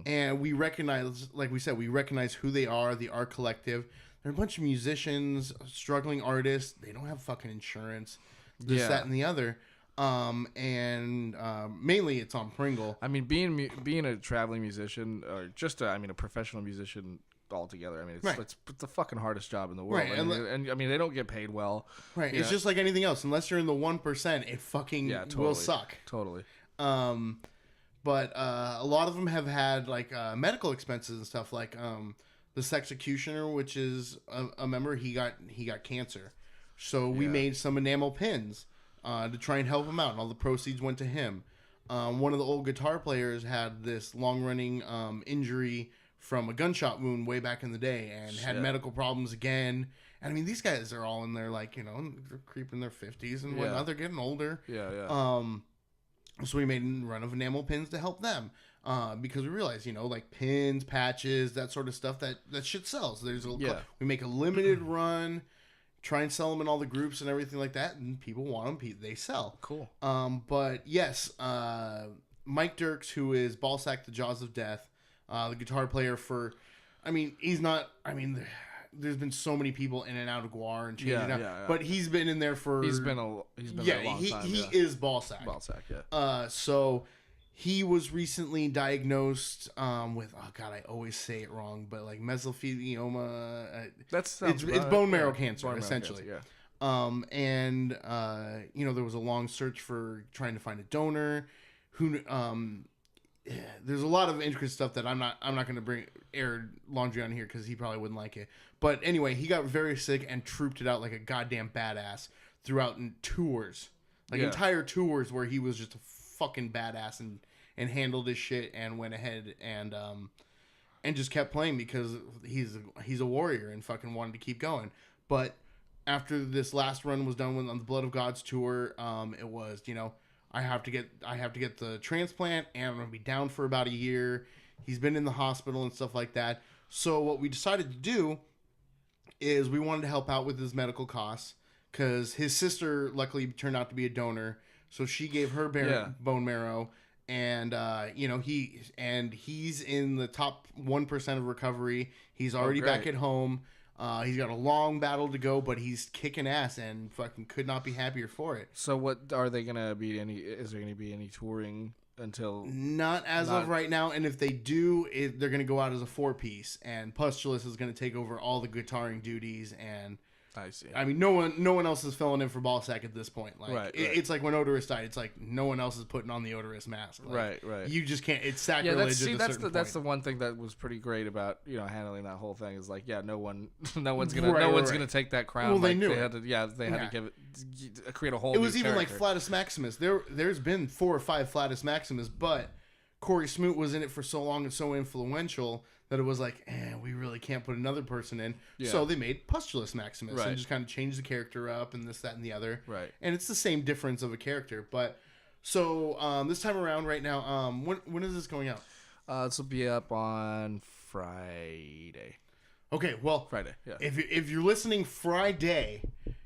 and we recognize, like we said, we recognize who they are. The art collective. They're a bunch of musicians, struggling artists. They don't have fucking insurance. This, that, and the other. Mainly it's on Pringle. I mean, being a traveling musician, or just a professional musician altogether. I mean, it's the fucking hardest job in the world. Right. And I mean, they don't get paid well. Right. It's just like anything else. Unless you're in the 1%, it fucking will suck. Totally. But a lot of them have had like medical expenses and stuff. Like this executioner, which is a member, he got cancer, so we made some enamel pins to try and help him out, and all the proceeds went to him. One of the old guitar players had this long-running injury from a gunshot wound way back in the day, and had medical problems again. And I mean, these guys are all in their, like, they're creeping their 50s and whatnot. They're getting older. So we made a run of enamel pins to help them. Because we realized, like pins, patches, that sort of stuff, that shit sells. We make a limited run, try and sell them in all the groups and everything like that, and people want them, they sell. Cool. But yes, Mike Dirks, who is Ballsack, the Jaws of Death, the guitar player for, there's been so many people in and out of GWAR and changing out, but he's been in there for, he's been there a long time. He is Ballsack. So he was recently diagnosed with, I always say it wrong, but like mesothelioma. It's bone marrow cancer, essentially. And there was a long search for trying to find a donor. There's a lot of intricate stuff that I'm not going to air laundry on here because he probably wouldn't like it. But anyway, he got very sick and trooped it out like a goddamn badass throughout tours, entire tours where he was just a fucking badass and handled his shit and went ahead and just kept playing because he's a warrior and fucking wanted to keep going. But after this last run was done on the Blood of Gods tour, it was, I have to get the transplant and I'm gonna be down for about a year. He's been in the hospital and stuff like that. So what we decided to do is we wanted to help out with his medical costs because his sister luckily turned out to be a donor. So she gave her bone marrow, and he's in the top 1% of recovery. He's already back at home. He's got a long battle to go, but he's kicking ass and fucking could not be happier for it. So what are they gonna be? Is there gonna be any touring until? Not as of right now. And if they do, they're gonna go out as a 4-piece, and Pustulus is gonna take over all the guitaring duties. And I see. I mean, no one else is filling in for Ballsack at this point. Like, it's like when Odorous died. It's like no one else is putting on the Odorous mask. Like, right. You just can't. It's sacrilege. That's the one thing that was pretty great about handling that whole thing is like no one's gonna take that crown. Well, they knew they had to give it create a whole. It was new even character. like Flatus Maximus. There's been 4 or 5 Flatus Maximus, but Corey Smoot was in it for so long and so influential that it was like, we really can't put another person in. Yeah. So they made Pustulus Maximus and just kind of changed the character up and this, that, and the other. Right. And it's the same difference of a character. But so this time around right now, when is this going out? This will be up on Friday. Okay, well, Friday. Yeah. If you're listening Friday,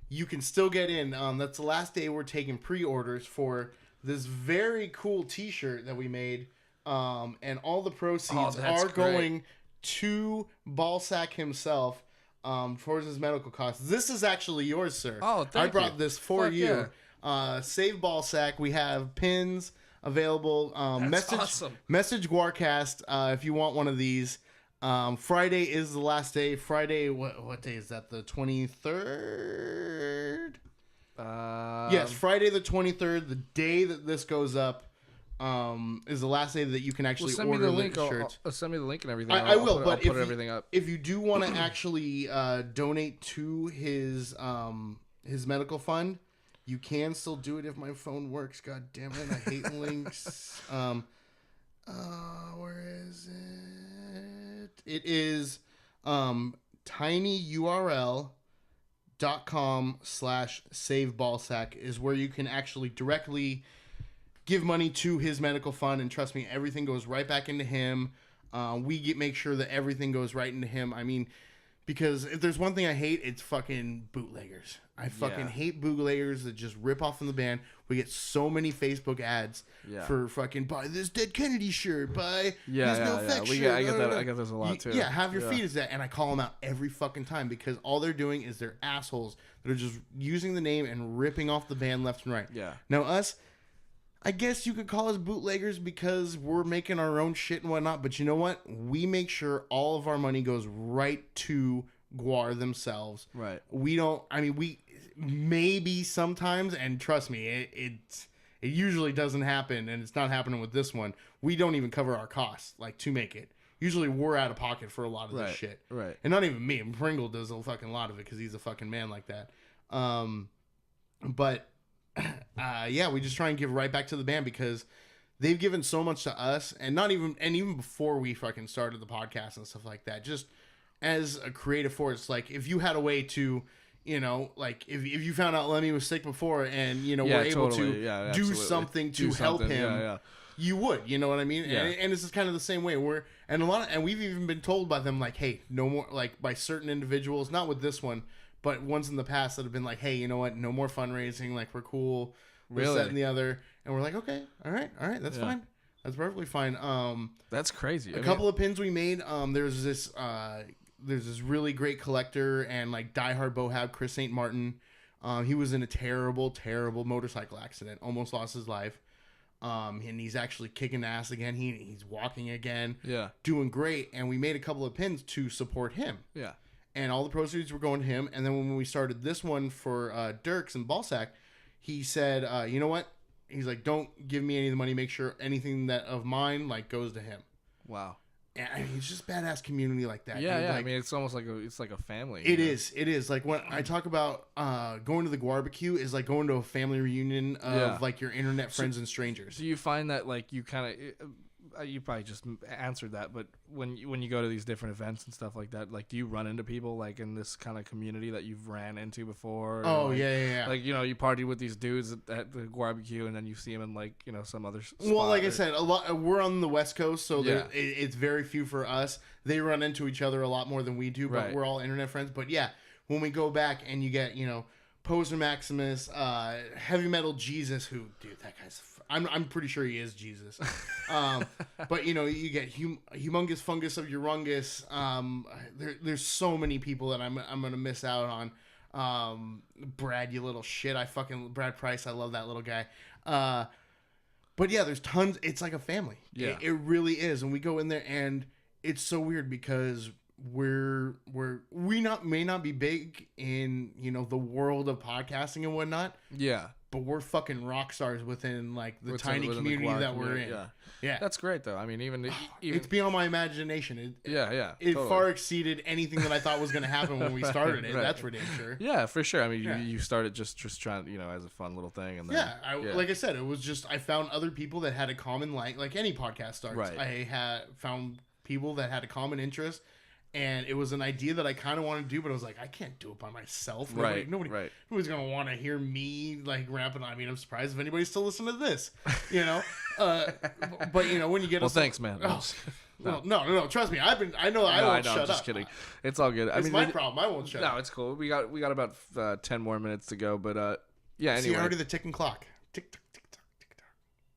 you can still get in. That's the last day we're taking pre-orders for this very cool T-shirt that we made. And all the proceeds are going to Ballsack himself towards his medical costs. This is actually yours, sir. Oh, thank you. I brought this for you. Yeah. Save Ballsack. We have pins available. Awesome. Message GWARcast if you want one of these. Friday is the last day. Friday, what day is that? The 23rd? Yes, Friday the 23rd, the day that this goes up. Is the last day that you can actually order the shirts. Send me the link and everything. I will, but I'll put everything up. If you do want to actually donate to his medical fund, You can still do it if my phone works. God damn it. I hate links. Where is it? It is tinyurl.com/saveballsack is where you can actually directly give money to his medical fund. And trust me, everything goes right back into him. We make sure that everything goes right into him. I mean, because if there's one thing I hate, it's fucking bootleggers. I fucking hate bootleggers that just rip off from the band. We get so many Facebook ads for fucking buy this Dead Kennedy shirt, buy this No Effects shirt. I get those a lot too. Yeah, have your feet is that, and I call them out every fucking time because all they're doing is they're assholes that are just using the name and ripping off the band left and right. Yeah. Now us, I guess you could call us bootleggers because we're making our own shit and whatnot. But you know what? We make sure all of our money goes right to GWAR themselves. Right. We don't. I mean, we maybe sometimes, and trust me, it usually doesn't happen, and it's not happening with this one. We don't even cover our costs to make it. Usually we're out of pocket for a lot of this shit. Right. And not even me. Pringle does a fucking lot of it because he's a fucking man like that. But. We just try and give right back to the band because they've given so much to us, and even before we fucking started the podcast and stuff like that, just as a creative force, if you had a way to, if you found out Lemmy was sick before and, were able to do something to help him, you would, you know what I mean? Yeah. And this is kind of the same way and we've even been told by them, hey, no more, by certain individuals, not with this one, but ones in the past that have been hey, you know what? No more fundraising. We're cool. We're set and the other. And we're okay. All right. That's fine. That's perfectly fine. That's crazy. A couple of pins we made. There's this really great collector and diehard bohab, Chris St. Martin. He was in a terrible, terrible motorcycle accident. Almost lost his life. And he's actually kicking ass again. He's walking again. Yeah. Doing great. And we made a couple of pins to support him. Yeah. And all the proceeds were going to him. And then when we started this one for Dirks and Ballsack, he said, you know what? He's don't give me any of the money. Make sure anything that of mine goes to him. Wow. And I mean, it's just badass community like that. Yeah, dude. yeah. I mean, it's almost like a family. It is. When I talk about going to the GWARbecue is going to a family reunion of your internet friends and strangers. Do you find that you kind of... you probably just answered that, but when you go to these different events and stuff like that, do you run into people in this kind of community that you've ran into before? Oh, yeah. You party with these dudes at the GWARbecue, and then you see them in some other spot. Well, like I said, a lot. We're on the West Coast, so it's very few for us. They run into each other a lot more than we do, but we're all internet friends. But yeah, when we go back and you get Poser Maximus, Heavy Metal Jesus, who, dude, that guy's... I'm pretty sure he is Jesus. But, you get Humongous Fungus of Urungus. There's so many people that I'm going to miss out on. Brad, you little shit. Brad Price, I love that little guy. But, yeah, there's tons. It's like a family. Yeah. It really is. And we go in there, and it's so weird because... we may not be big in the world of podcasting and whatnot. Yeah, but we're fucking rock stars within the tiny community that we're in. Yeah, that's great though. I mean, even it's beyond my imagination. It totally. far exceeded anything that I thought was going to happen when we started it. Right. That's for damn sure. Yeah, for sure. I mean, you started just trying, as a fun little thing, and then like I said, it was just I found other people that had a common like any podcast starts. Right. I had found people that had a common interest. And it was an idea that I kind of wanted to do, but I was I can't do it by myself. Nobody's going to want to hear me rapping. I mean, I'm surprised if anybody's still listening to this, But when you get thanks, man. No. Trust me, I won't shut up. I'm just kidding. It's all good. It's my problem. I won't shut up. No, it's cool. We got about 10 more minutes to go, but anyway. See, already the ticking clock. Tick tock, tick tock, tick tock.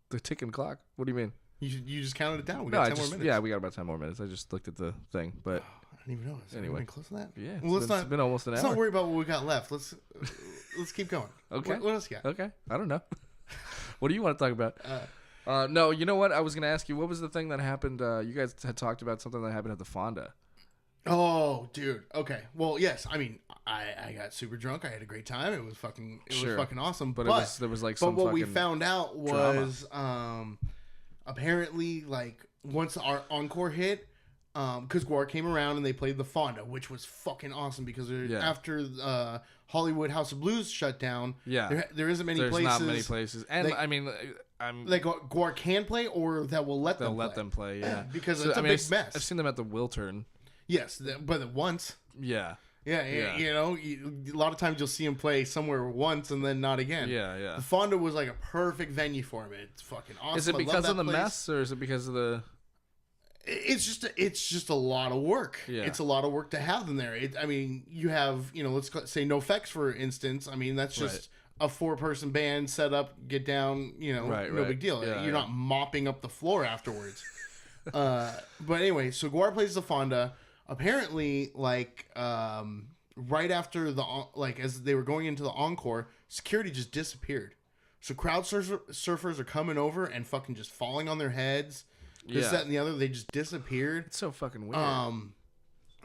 The ticking clock. What do you mean? You just counted it down. We got 10 more minutes. Yeah, we got about 10 more minutes. I just looked at the thing, but I didn't even know. Is anyway, close to that? Yeah. Well, it's been almost an hour. Let's not worry about what we got left. Let's keep going. Okay. What else you got? Okay. I don't know. What do you want to talk about? No, you know what? I was going to ask you, what was the thing that happened? You guys had talked about something that happened at the Fonda. Oh, dude. Okay. Well, yes. I mean, I got super drunk. I had a great time. It was fucking awesome. But there was some. But what we found out was apparently once our encore hit, because GWAR came around and they played the Fonda, which was fucking awesome because after Hollywood House of Blues shut down, there isn't many places. There's not many places. And I mean, like GWAR can play or that will let them play. They'll let them play, yeah. Because it's a big mess. I've seen them at the Wiltern. Yes, but once. Yeah. Yeah, you know, a lot of times you'll see him play somewhere once and then not again. Yeah. The Fonda was like a perfect venue for him. It's fucking awesome. Is it because of the mess or is it because of the... It's just a lot of work. Yeah. It's a lot of work to have them there. I mean, you have, let's say NoFX, for instance. I mean, that's just a 4-person band set up, get down, no big deal. Yeah, You're not mopping up the floor afterwards. But anyway, so GWAR plays the Fonda. Apparently, like, right after as they were going into the encore, security just disappeared. So crowd surfers are coming over and fucking just falling on their heads. This, that, and the other. They just disappeared. It's so fucking weird.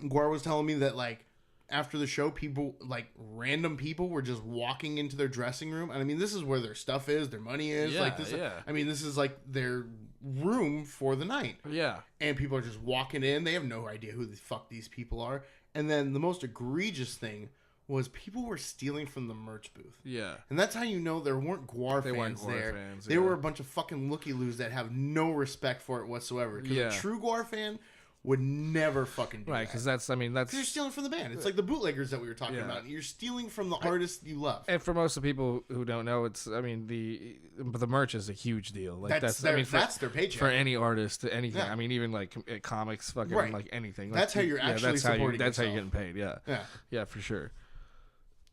GWAR was telling me that, like, after the show, people, like, random people were just walking into their dressing room. And I mean, this is where their stuff is, their money is. Yeah, like this. I mean, this is like their room for the night. Yeah. And people are just walking in. They have no idea who the fuck these people are. And then the most egregious thing was people were stealing from the merch booth. Yeah. And that's how you know there weren't GWAR fans there. They were a bunch of fucking looky-loos that have no respect for it whatsoever. Because a true GWAR fan would never fucking do that. Right, because that's... You're stealing from the band. It's like the bootleggers that we were talking about. You're stealing from the artists you love. And for most of the people who don't know, the merch is a huge deal. Like that's their paycheck. For any artist, anything. Yeah. I mean, even like comics, fucking like anything. That's how you're actually supporting That's how yourself. you're getting paid, yeah, for sure.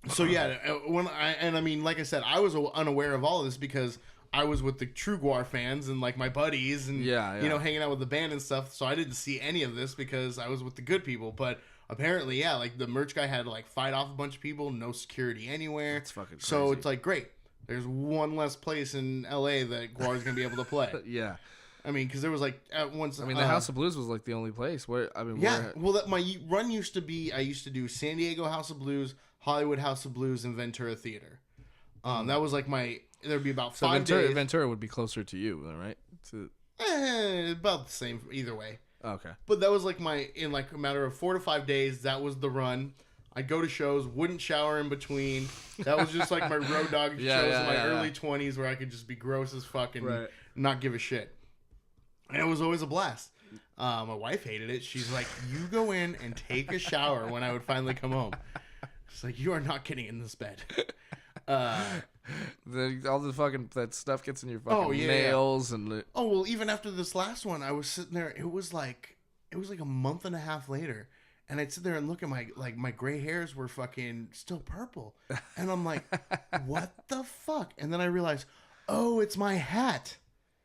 So I mean, like I said, I was unaware of all of this because I was with the true GWAR fans and like my buddies and hanging out with the band and stuff. So I didn't see any of this because I was with the good people. But apparently, like the merch guy had to like fight off a bunch of people, no security anywhere. That's fucking crazy. So it's like great. There's one less place in LA that GWAR is gonna be able to play. Yeah. I mean, because there was like at once. I mean, the House of Blues was like the only place where my run used to be. I used to do San Diego House of Blues, Hollywood House of Blues, and Ventura Theater. That was like my. There'd be about 5 days. Ventura would be closer to you, right? About the same either way. Okay. But that was like in like a matter of 4 to 5 days. That was the run. I'd go to shows, wouldn't shower in between. That was just like my road dog shows in my early 20s where I could just be gross as fuck and not give a shit. And it was always a blast. My wife hated it. She's like, you go in and take a shower when I would finally come home. She's like, you are not getting in this bed. All the fucking that stuff gets in your fucking nails and. Oh well, even after this last one, I was sitting there. It was like a month and a half later, and I'd sit there and look at my gray hairs were fucking still purple, and I'm like, what the fuck? And then I realized, oh, it's my hat.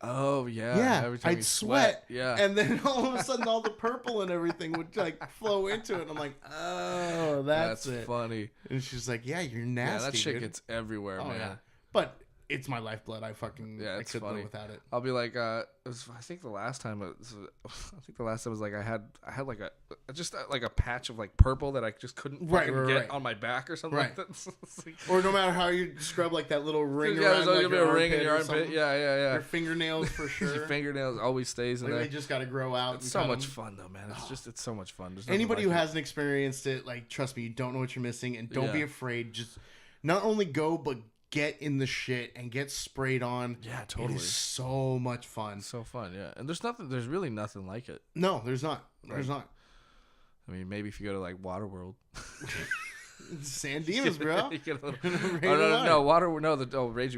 Oh yeah, yeah. Every time I'd sweat, yeah, and then all of a sudden, all the purple and everything would like flow into it. And I'm like, oh, that's it. Funny. And she's like, yeah, you're nasty. Yeah, that shit dude. gets everywhere, man. Yeah. But it's my lifeblood. I couldn't funny. live without it. I'll be like, I think the last time was like I had like a patch of like purple that I just couldn't get on my back or something like that. Like, or no matter how you scrub like that little ring around, there's always gonna be a ring in your armpit. Yeah. Your fingernails for sure. Your fingernails always stays in there. They just got to grow out. It's so much fun though, man. It's so much fun. Anybody who hasn't experienced it, like, trust me, you don't know what you're missing, and don't be afraid. Just not only go, but get in the shit and get sprayed on. Yeah, totally. It is so much fun. So fun, yeah. And there's really nothing like it. No, there's not. There's not. I mean, maybe if you go to like Waterworld. San Dimas, bro. Raging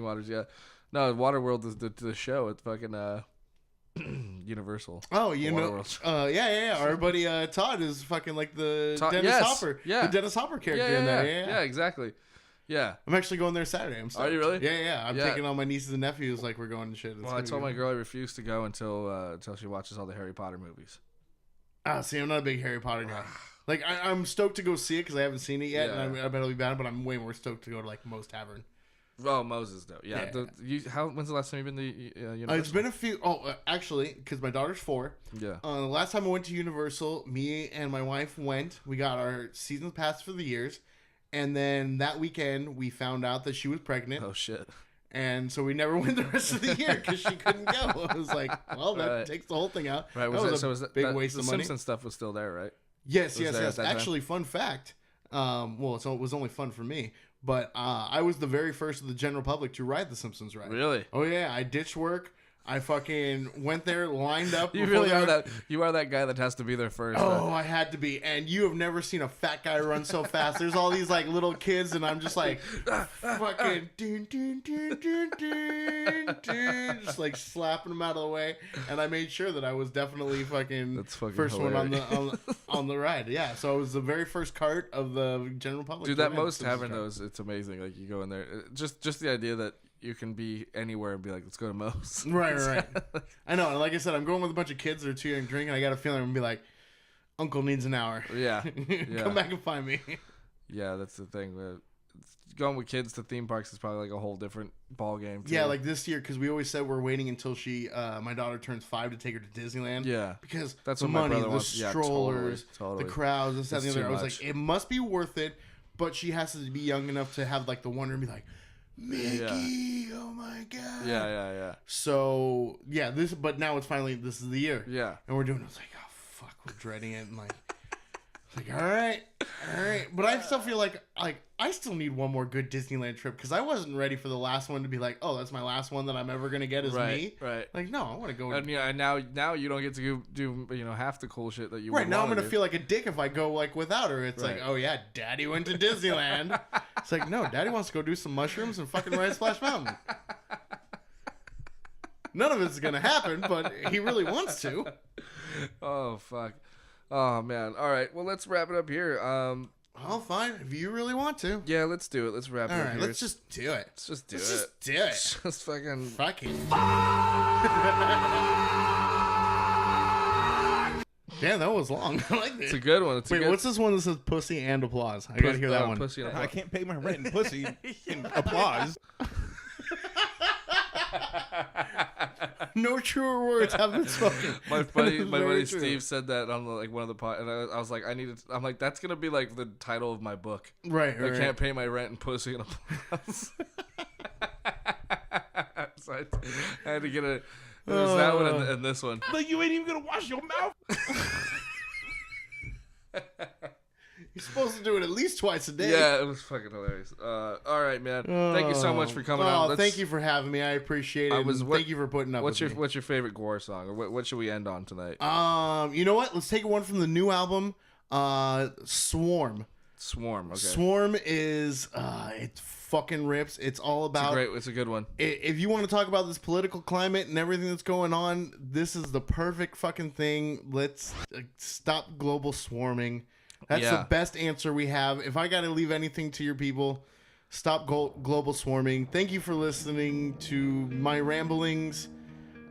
Waters, yeah. No, Waterworld is the show. It's fucking Universal. Oh, yeah. Our buddy Todd is fucking like the Dennis Hopper. Yeah. The Dennis Hopper character in that. Yeah, exactly. Yeah. I'm actually going there Saturday. I'm stoked. Are you really? Yeah. I'm taking all my nieces and nephews like we're going and shit. Well, I told my girl I refused to go until she watches all the Harry Potter movies. See, I'm not a big Harry Potter guy. Like, I'm stoked to go see it because I haven't seen it yet, and I bet it'll be bad, but I'm way more stoked to go to, like, Moe's Tavern. Oh, Moses, though. Yeah. When's the last time you've been to Universal? It's been a few... actually, because my daughter's 4. Yeah. The last time I went to Universal, me and my wife went. We got our season pass for the years. And then that weekend, we found out that she was pregnant. Oh, shit. And so we never went the rest of the year because she couldn't go. I was like, well, that takes the whole thing out. Right. That was a big waste of money. The Simpsons stuff was still there, right? Yes. Actually, fun fact. Well, it was only fun for me, but I was the very first of the general public to ride the Simpsons ride. Really? Oh yeah, I ditched work. I fucking went there, lined up. You really are that. You are that guy that has to be there first. Oh, I had to be. And you have never seen a fat guy run so fast. There's all these like little kids, and I'm just like, fucking, dun, dun, dun, dun, dun, dun, just like slapping them out of the way. And I made sure that I was definitely fucking first hilarious. one on the ride. Yeah, so I was the very first cart of the general public. Dude, that most having those, it's amazing. Like you go in there, just the idea that you can be anywhere and be like, let's go to Moe's. Right. I know. And like I said, I'm going with a bunch of kids that are too young to drink, and I got a feeling I'm going to be like, Uncle needs an hour. Yeah. Come back and find me. Yeah, that's the thing. Going with kids to theme parks is probably like a whole different ball game. Yeah, like this year, because we always said we're waiting until my daughter turns 5 to take her to Disneyland. Yeah. Because that's the what money, my brother the wants. strollers, totally. the crowds, this, that, and the other. I was much. like, it must be worth it, but she has to be young enough to have like the wonder and be like, Mickey, oh my god. Yeah. So yeah, but now this is the year. Yeah. And we're doing it. I was like, oh fuck, we're dreading it, and like all right. But I still feel like I still need one more good Disneyland trip because I wasn't ready for the last one to be like, oh, that's my last one that I'm ever gonna get is me. Right. Like, no, I want to go. And yeah, and now you don't get to do half the cool shit that you. Right now, I'm gonna do. feel like a dick if I go like without her. It's like, oh yeah, Daddy went to Disneyland. It's like, no, Daddy wants to go do some mushrooms and fucking ride Splash Mountain. None of it's gonna happen, but he really wants to. Oh fuck. Oh man. All right. Well, let's wrap it up here. Well, fine. If you really want to. Yeah, let's do it. Let's wrap it All up right, here. let's just do it. Let's just do Let's it. just do it. Just fucking. Damn, that was long. I like it. It's a good one. Wait, what's this one that says pussy and applause? I gotta hear that one. Pussy and I can't pay my rent and pussy and applause. No truer words have been spoken. My buddy Very true. Steve said that on one of the pod, and I was like, I'm like, that's gonna be like the title of my book. Right. I can't pay my rent and pussy and applause. So I had to get it. It was that one and this one. Like, you ain't even gonna wash your mouth. You're supposed to do it at least twice a day. Yeah, it was fucking hilarious. All right, man. Thank you so much for coming on. Thank you for having me. I appreciate it. Thank you for putting up with me. What's your favorite GWAR song, or what should we end on tonight? You know what? Let's take one from the new album, Swarm. Swarm. Okay. Swarm is it fucking rips. It's all about. It's a good one. If you want to talk about this political climate and everything that's going on, this is the perfect fucking thing. Let's stop global swarming. That's the best answer we have. If I got to leave anything to your people, stop global swarming. Thank you for listening to my ramblings.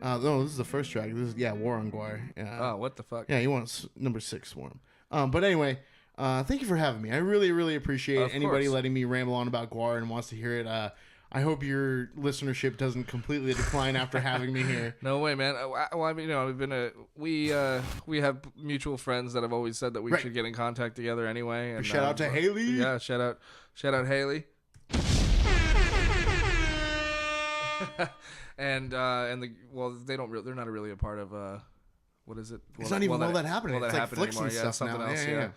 No, this is the first track. This is War on GWAR. Oh, what the fuck? Yeah, you want number 6 Swarm. But anyway, thank you for having me. I really, really appreciate anybody letting me ramble on about GWAR and wants to hear it. I hope your listenership doesn't completely decline after having me here. No way, man. Well, I mean, we have mutual friends that have always said that we should get in contact together anyway. And shout out to Haley. Yeah, shout out Haley. and they're not really a part of what is it? It's not even all that happening. Well, it's like Flicks and stuff something now. else. Yeah.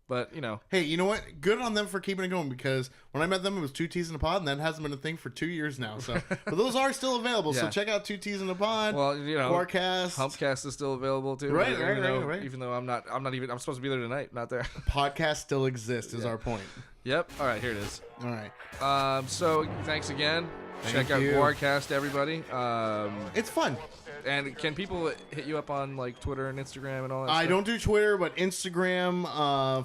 But hey, you know what? Good on them for keeping it going, because when I met them, it was 2 T's in a Pod, and that hasn't been a thing for 2 years now. So, but those are still available. So check out 2 T's in a Pod. Well, GWARcast, FamCast is still available too. Right. Even though I'm supposed to be there tonight, not there. Podcast still exists. Is our point. Yep. All right, here it is. All right. So thanks again. Check out GWARcast, everybody. It's fun. And can people hit you up on like Twitter and Instagram and all that stuff? I don't do Twitter, but Instagram,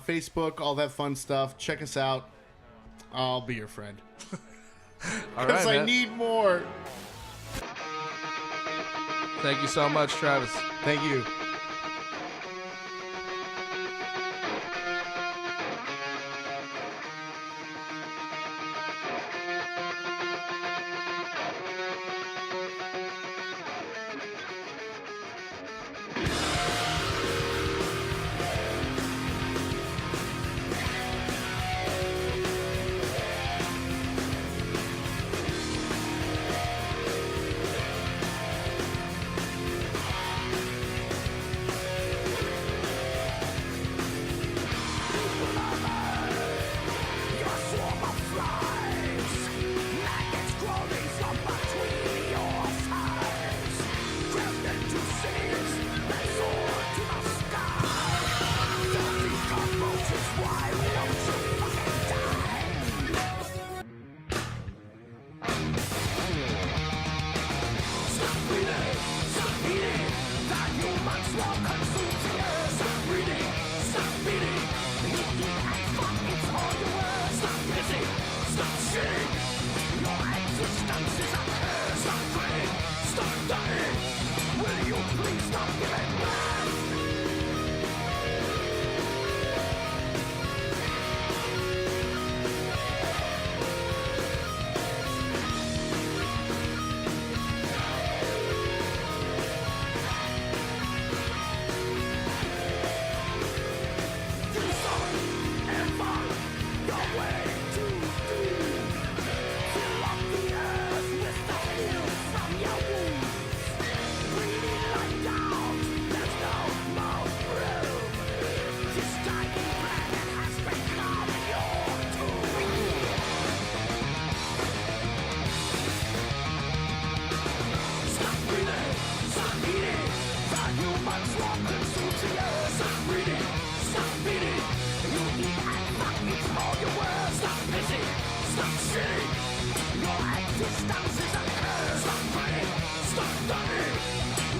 Facebook, all that fun stuff. Check us out. I'll be your friend. All right, because I man. need more. Thank you so much, Travis. Thank you. humans walk consumes the earth. Stop breeding, stop feeding. You eat and fuck, it's all your words. Stop pissing, stop shitting. Your existence is a curse. Stop fighting, stop dying.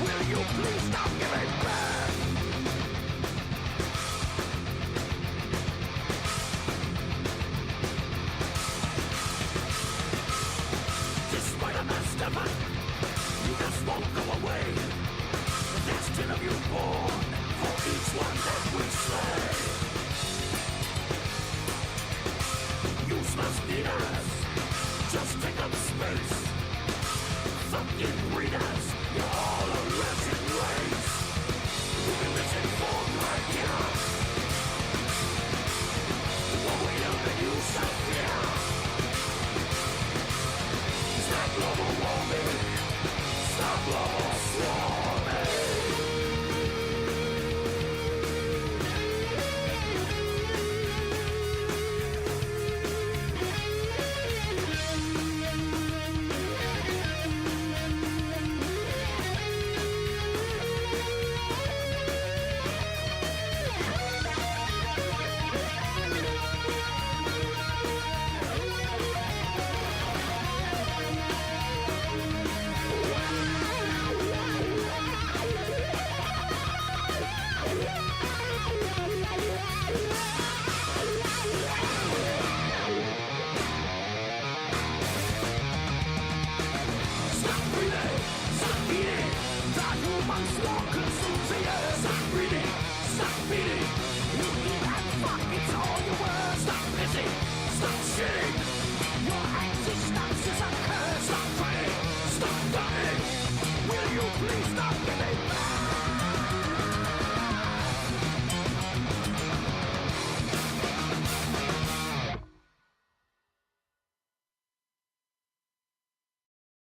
Will you please stop giving birth? Despite a master man, you just won't go away. There's 10 of you born, for each one that we slay. Useless eaters, just take up space. Fucking readers, you're all a wretched race. You've been misinformed right here. What we know that you shall fear. Stop global warming. Stop global swarming. Stop breathing, stop eating. Die humans walk consumes the earth. Stop breathing, stop feeding. You eat and fuck, it's all your words. Stop pissing, stop shitting.